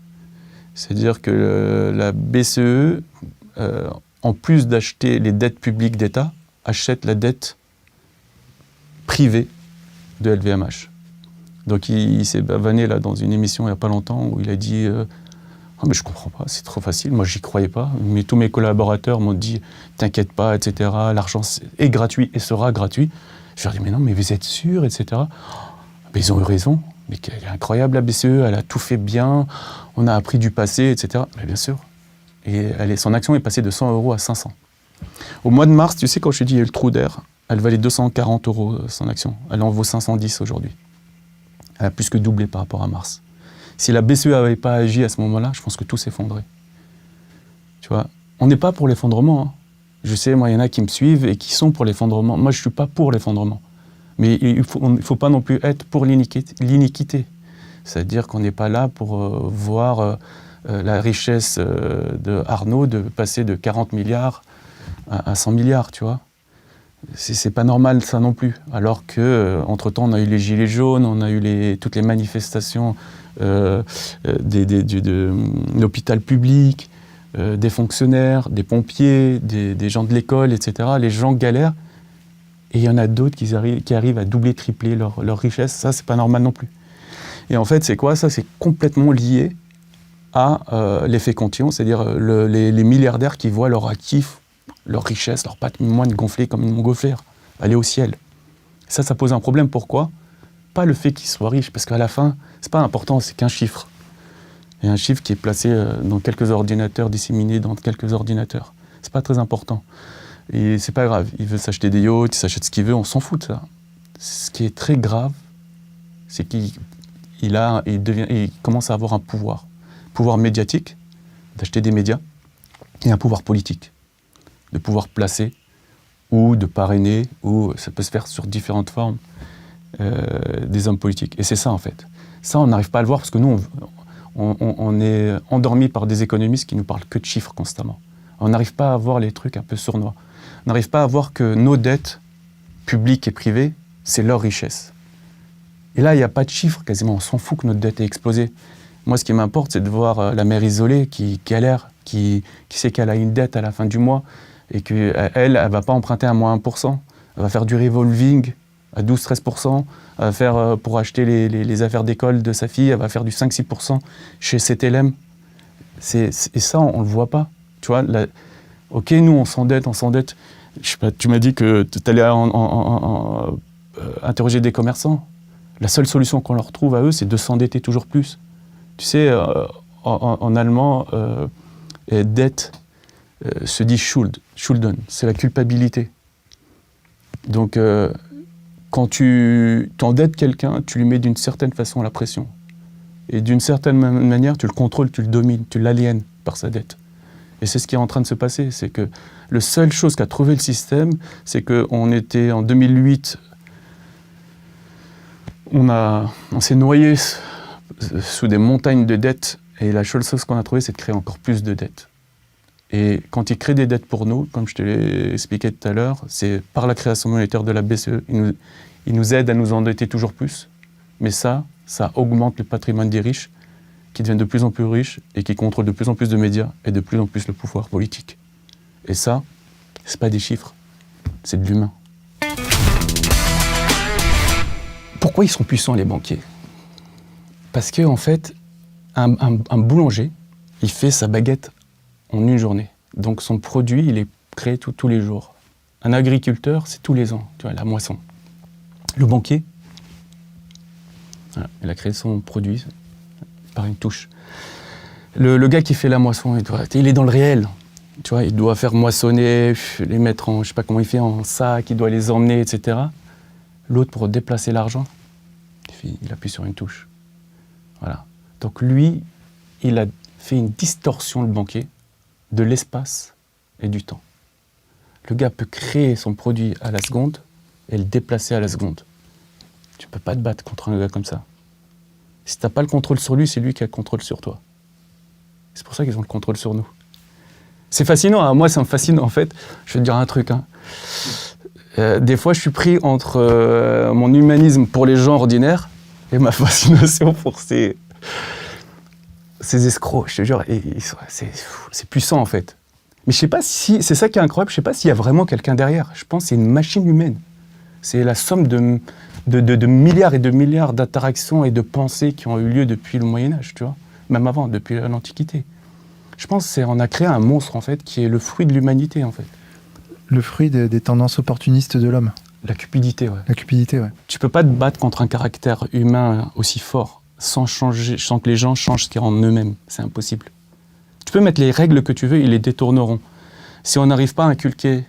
C'est-à-dire que la BCE, en plus d'acheter les dettes publiques d'État, achète la dette privée de LVMH. Donc il s'est bavané là dans une émission il n'y a pas longtemps où il a dit oh, mais je comprends pas, c'est trop facile, moi j'y croyais pas, mais tous mes collaborateurs m'ont dit t'inquiète pas, etc. L'argent est gratuit et sera gratuit. Je leur ai dit mais non, mais vous êtes sûr, etc. Mais ils ont eu raison, mais elle est incroyable la BCE, elle a tout fait bien, on a appris du passé, etc. Mais bien sûr. Et son action est passée de 100 euros à 500. Au mois de mars, tu sais, quand je t'ai dit il y a eu le trou d'air, elle valait 240 euros son action. Elle en vaut 510 aujourd'hui. Elle a plus que doublé par rapport à mars. Si la BCE n'avait pas agi à ce moment-là, je pense que tout s'effondrait. Tu vois, on n'est pas pour l'effondrement. Hein. Je sais, moi, il y en a qui me suivent et qui sont pour l'effondrement. Moi, je ne suis pas pour l'effondrement. Mais il ne faut pas non plus être pour l'iniquité. C'est-à-dire qu'on n'est pas là pour voir la richesse de Arnaud de passer de 40 milliards à 100 milliards, tu vois. C'est pas normal ça non plus. Alors que entre-temps, on a eu les gilets jaunes, on a eu toutes les manifestations de l'hôpital public, des fonctionnaires, des pompiers, des gens de l'école, etc. Les gens galèrent. Et il y en a d'autres qui arrivent à doubler, tripler leur richesse. Ça, c'est pas normal non plus. Et en fait, c'est quoi ça? C'est complètement lié à l'effet Cantillon, c'est-à-dire les milliardaires qui voient leurs actifs, leur richesse, leur patrimoine gonfler comme une montgolfière, aller au ciel. Ça pose un problème. Pourquoi? Pas le fait qu'ils soient riches, parce qu'à la fin, c'est pas important, c'est qu'un chiffre. Et un chiffre qui est placé dans quelques ordinateurs, disséminé dans quelques ordinateurs. C'est pas très important. Et c'est pas grave. Il veut s'acheter des yachts, il s'achète ce qu'il veut, on s'en fout de ça. Ce qui est très grave, c'est qu'il commence à avoir un pouvoir. Pouvoir médiatique, d'acheter des médias, et un pouvoir politique, de pouvoir placer ou de parrainer, ou ça peut se faire sur différentes formes, des hommes politiques. Et c'est ça, en fait. Ça, on n'arrive pas à le voir parce que nous, on est endormis par des économistes qui nous parlent que de chiffres constamment. On n'arrive pas à voir les trucs un peu sournois. On n'arrive pas à voir que nos dettes, publiques et privées, c'est leur richesse. Et là, il n'y a pas de chiffres quasiment. On s'en fout que notre dette ait explosé. Moi, ce qui m'importe, c'est de voir la mère isolée qui galère, qui sait qu'elle a une dette à la fin du mois et qu'elle ne va pas emprunter à moins 1%. Elle va faire du revolving à 12-13%. Elle va faire, pour acheter les affaires d'école de sa fille, elle va faire du 5-6% chez CTLM. Et ça, on ne le voit pas. Tu vois, ok, nous, on s'endette. Je sais pas, tu m'as dit que tu allais interroger des commerçants. La seule solution qu'on leur trouve à eux, c'est de s'endetter toujours plus. Tu sais, en allemand, dette se dit Schulden, c'est la culpabilité. Donc, quand tu t'endettes quelqu'un, tu lui mets d'une certaine façon la pression. Et d'une certaine manière, tu le contrôles, tu le domines, tu l'aliènes par sa dette. Et c'est ce qui est en train de se passer. C'est que la seule chose qu'a trouvé le système, c'est qu'on était en 2008, on s'est noyé sous des montagnes de dettes. Et la seule chose qu'on a trouvée, c'est de créer encore plus de dettes. Et quand ils créent des dettes pour nous, comme je te l'ai expliqué tout à l'heure, c'est par la création monétaire de la BCE. Ils nous aident à nous endetter toujours plus. Mais ça augmente le patrimoine des riches, qui deviennent de plus en plus riches et qui contrôlent de plus en plus de médias et de plus en plus le pouvoir politique. Et ça, c'est pas des chiffres, c'est de l'humain. Pourquoi ils sont puissants, les banquiers? Parce qu'en fait, un boulanger, il fait sa baguette en une journée. Donc son produit, il est créé tous les jours. Un agriculteur, c'est tous les ans, tu vois, la moisson. Le banquier, voilà, il a créé son produit par une touche. Le gars qui fait la moisson, il est dans le réel. Tu vois, il doit faire moissonner, les mettre en, je sais pas comment il fait, en sac, il doit les emmener, etc. L'autre, pour déplacer l'argent, il appuie sur une touche. Voilà. Donc lui, il a fait une distorsion, le banquier, de l'espace et du temps. Le gars peut créer son produit à la seconde et le déplacer à la seconde. Tu ne peux pas te battre contre un gars comme ça. Si tu n'as pas le contrôle sur lui, c'est lui qui a le contrôle sur toi. C'est pour ça qu'ils ont le contrôle sur nous. C'est fascinant, hein. Moi ça me fascine en fait. Je vais te dire un truc. Hein. Des fois je suis pris entre mon humanisme pour les gens ordinaires et ma fascination pour ces escrocs, je te jure. C'est puissant en fait. Mais je sais pas si, c'est ça qui est incroyable, je sais pas s'il y a vraiment quelqu'un derrière. Je pense que c'est une machine humaine. C'est la somme de milliards et de milliards d'interactions et de pensées qui ont eu lieu depuis le Moyen-Âge, tu vois. Même avant, depuis l'Antiquité. Je pense qu'on a créé un monstre, en fait, qui est le fruit de l'humanité, en fait. Le fruit des tendances opportunistes de l'homme. La cupidité, ouais. La cupidité, ouais. Tu peux pas te battre contre un caractère humain aussi fort sans que les gens changent ce qu'ils rendent eux-mêmes. C'est impossible. Tu peux mettre les règles que tu veux, ils les détourneront. Si on n'arrive pas à inculquer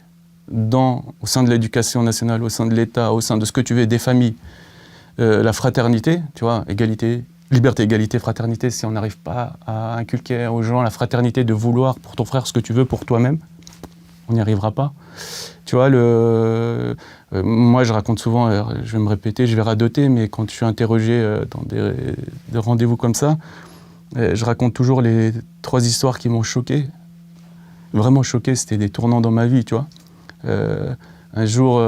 au sein de l'éducation nationale, au sein de l'État, au sein de ce que tu veux, des familles, la fraternité, tu vois, égalité, liberté, égalité, fraternité, si on n'arrive pas à inculquer aux gens la fraternité de vouloir pour ton frère ce que tu veux pour toi-même, on n'y arrivera pas. Tu vois, moi je raconte souvent, je vais me répéter, je vais radoter, mais quand je suis interrogé dans des rendez-vous comme ça, je raconte toujours les 3 histoires qui m'ont choqué. Vraiment choqué, c'était des tournants dans ma vie, tu vois. Un jour,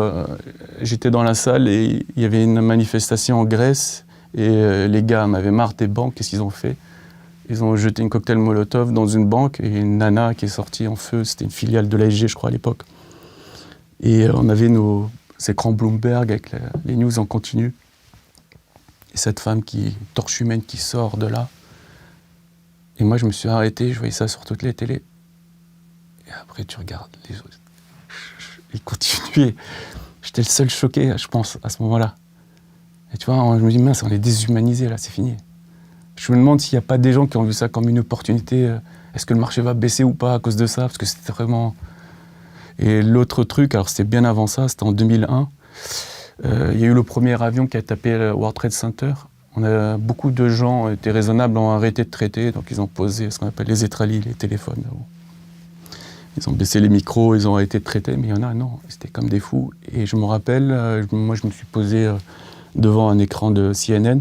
j'étais dans la salle et il y avait une manifestation en Grèce et les gars m'avaient marre des banques. Qu'est-ce qu'ils ont fait? Ils ont jeté une cocktail Molotov dans une banque et une nana qui est sortie en feu. C'était une filiale de l'ASG, je crois, à l'époque. Et on avait nos écrans Bloomberg avec les news en continu. Et cette femme torche humaine, qui sort de là. Et moi, je me suis arrêté, je voyais ça sur toutes les télés. Et après, tu regardes les autres. Ils continuaient. J'étais le seul choqué, je pense, à ce moment-là. Et tu vois, je me dis, mince, on est déshumanisé, là, c'est fini. Je me demande s'il n'y a pas des gens qui ont vu ça comme une opportunité. Est-ce que le marché va baisser ou pas à cause de ça? Parce que c'était vraiment... Et l'autre truc, alors c'était bien avant ça, c'était en 2001. Il y a eu le premier avion qui a tapé le World Trade Center. Beaucoup de gens étaient raisonnables, ont arrêté de traiter, donc ils ont posé ce qu'on appelle les étralis, les téléphones. Ils ont baissé les micros, ils ont arrêté de traiter, mais il y en a, non, c'était comme des fous. Et je me rappelle, moi je me suis posé devant un écran de CNN,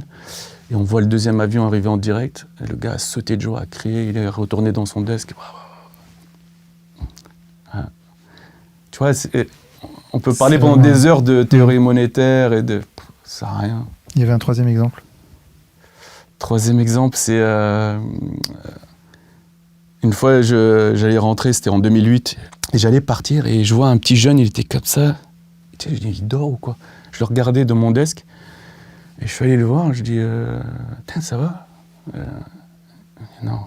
et on voit le deuxième avion arriver en direct. Et le gars a sauté de joie, a crié, il est retourné dans son desk. Tu vois, on peut parler pendant des heures de théorie monétaire et de... Ça n'a rien. Il y avait un 3e exemple. 3e exemple, c'est... une fois, j'allais rentrer, c'était en 2008, et j'allais partir, et je vois un petit jeune, il était comme ça. Je dis, il dort ou quoi? Je le regardais de mon desk, et je suis allé le voir, je dis, ça va? Non.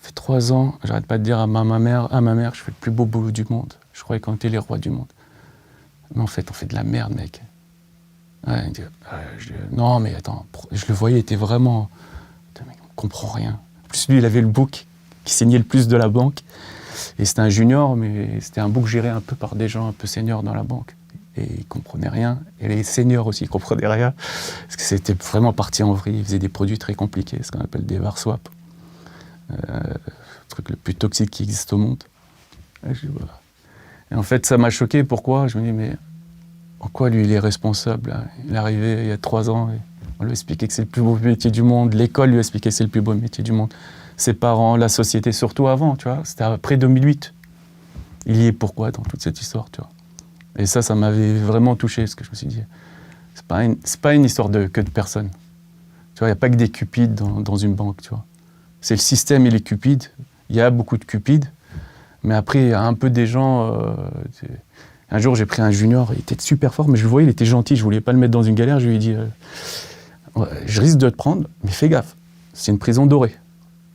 Ça fait 3 ans, j'arrête pas de dire à ma mère, je fais le plus beau boulot du monde. Je croyais qu'on était les rois du monde. Mais en fait, on fait de la merde, mec. Ouais, il dit, non, mais attends, je le voyais, il était vraiment... Putain, mec, on comprend rien. En plus, lui, il avait le book qui saignait le plus de la banque. Et c'était un junior, mais c'était un book géré un peu par des gens un peu seniors dans la banque. Et ils ne comprenaient rien. Et les seniors aussi, ils ne comprenaient rien. Parce que c'était vraiment parti en vrille. Ils faisaient des produits très compliqués, ce qu'on appelle des VAR swap. Le truc le plus toxique qui existe au monde. Et en fait, ça m'a choqué. Pourquoi? Je me dis, mais en quoi lui, il est responsable là? Il est arrivé il y a 3 ans, et on lui expliquait que c'est le plus beau métier du monde. L'école lui expliquait que c'est le plus beau métier du monde. Ses parents, la société, surtout avant, tu vois. C'était après 2008. Il y est pourquoi dans toute cette histoire, tu vois. Et ça m'avait vraiment touché, parce que je me suis dit, c'est pas une histoire que de personnes. Tu vois, il n'y a pas que des cupides dans une banque, tu vois. C'est le système, il est cupide. Il y a beaucoup de cupides. Mais après, il y a un peu des gens... Un jour, j'ai pris un junior, il était super fort, mais je le voyais, il était gentil. Je ne voulais pas le mettre dans une galère. Je lui ai dit, je risque de te prendre, mais fais gaffe. C'est une prison dorée.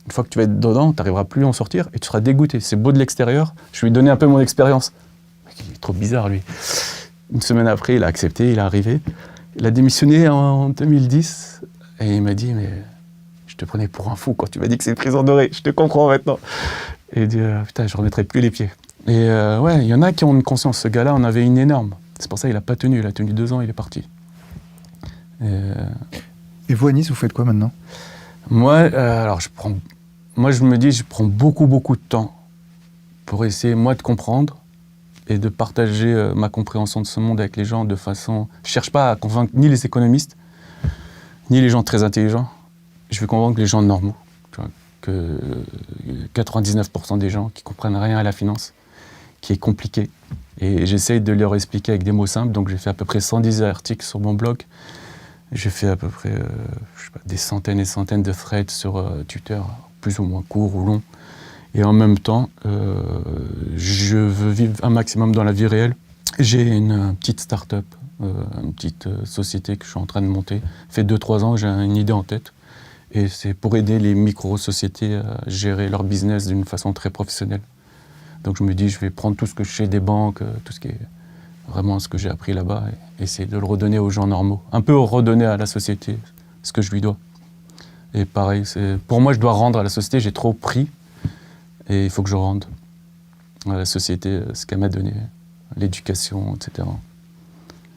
Une fois que tu vas être dedans, tu n'arriveras plus à en sortir et tu seras dégoûté. C'est beau de l'extérieur. Je lui ai donné un peu mon expérience. Il est trop bizarre, lui. Une semaine après, il a accepté, il est arrivé. Il a démissionné en 2010 et il m'a dit, mais je te prenais pour un fou quand tu m'as dit que c'est une prison dorée. Je te comprends maintenant. Et il dit, putain, je ne remettrai plus les pieds. Et ouais, il y en a qui ont une conscience. Ce gars-là, on avait une énorme. C'est pour ça qu'il n'a pas tenu. Il a tenu 2 ans, il est parti. Et vous, à Nice, vous faites quoi maintenant? Moi, je me dis, je prends beaucoup de temps pour essayer, moi, de comprendre et de partager ma compréhension de ce monde avec les gens de façon... Je ne cherche pas à convaincre ni les économistes, ni les gens très intelligents. Je veux convaincre les gens normaux. Tu vois, que 99% des gens qui ne comprennent rien à la finance, qui est compliqué. Et j'essaye de leur expliquer avec des mots simples. Donc j'ai fait à peu près 110 articles sur mon blog. J'ai fait à peu près des centaines et centaines de threads sur Twitter, plus ou moins courts ou longs. Et en même temps, je veux vivre un maximum dans la vie réelle. J'ai une petite start-up, une petite société que je suis en train de monter. Ça fait 2-3 ans, j'ai une idée en tête. Et c'est pour aider les micro-sociétés à gérer leur business d'une façon très professionnelle. Donc je me dis, je vais prendre tout ce que je sais des banques, tout ce qui est vraiment ce que j'ai appris là-bas, et essayer de le redonner aux gens normaux. Un peu redonner à la société ce que je lui dois. Et pareil, pour moi, je dois rendre à la société, j'ai trop pris, et il faut que je rende à la société ce qu'elle m'a donné, l'éducation, etc.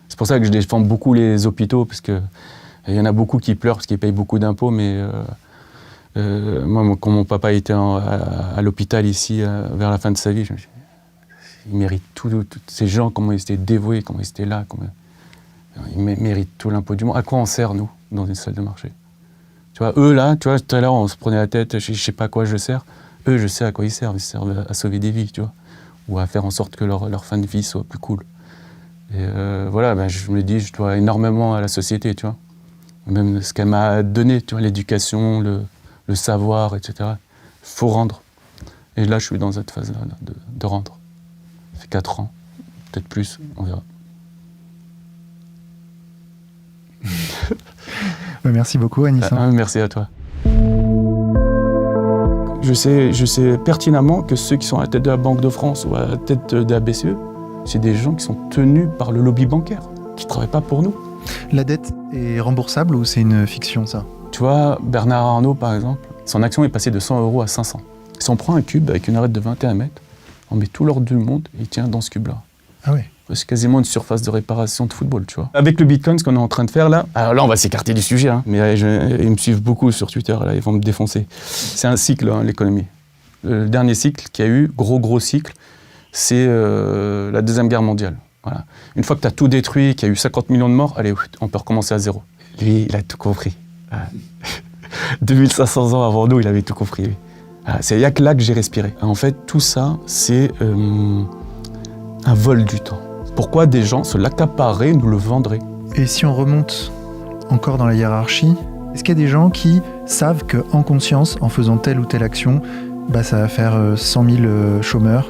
C'est pour ça que je défends beaucoup les hôpitaux, parce que il y en a beaucoup qui pleurent parce qu'ils payent beaucoup d'impôts, mais moi, quand mon papa était à l'hôpital ici, vers la fin de sa vie, je me suis dit, Ils méritent tout, ces gens, comment ils étaient dévoués, comment ils étaient là. Ils méritent tout l'impôt du monde. À quoi on sert, nous, dans une salle de marché? Tu vois, eux, là, tu vois, tout à l'heure, on se prenait la tête, je sais pas à quoi je sers. Eux, je sais à quoi ils servent. Ils servent à sauver des vies, tu vois. Ou à faire en sorte que leur fin de vie soit plus cool. Et voilà, ben, je me dis, je dois énormément à la société, tu vois. Même ce qu'elle m'a donné, tu vois, l'éducation, le savoir, etc. Il faut rendre. Et là, je suis dans cette phase-là de rendre. Ça fait 4 ans, peut-être plus, on verra. Merci beaucoup, Anis. Merci à toi. Je sais pertinemment que ceux qui sont à la tête de la Banque de France ou à la tête de la BCE, c'est des gens qui sont tenus par le lobby bancaire, qui ne travaillent pas pour nous. La dette est remboursable ou c'est une fiction, ça? Tu vois, Bernard Arnault, par exemple, son action est passée de 100 € à 500. Si on prend un cube avec une arête de 21 mètres, on met tout l'or du monde et il tient dans ce cube-là. Ah ouais. C'est quasiment une surface de réparation de football, tu vois. Avec le Bitcoin, ce qu'on est en train de faire là, alors là, on va s'écarter du sujet, hein, mais ils me suivent beaucoup sur Twitter, là, ils vont me défoncer. C'est un cycle, hein, l'économie. Le dernier cycle qu'il y a eu, gros cycle, c'est la Deuxième Guerre mondiale. Voilà. Une fois que tu as tout détruit, qu'il y a eu 50 millions de morts, allez, on peut recommencer à zéro. Lui, il a tout compris. 2500 ans avant nous, il avait tout compris. Il n'y a que là que j'ai respiré. En fait, tout ça, c'est un vol du temps. Pourquoi des gens se l'accapareraient, nous le vendraient? Et si on remonte encore dans la hiérarchie, est-ce qu'il y a des gens qui savent qu'en conscience, en faisant telle ou telle action, ça va faire 100 000 chômeurs,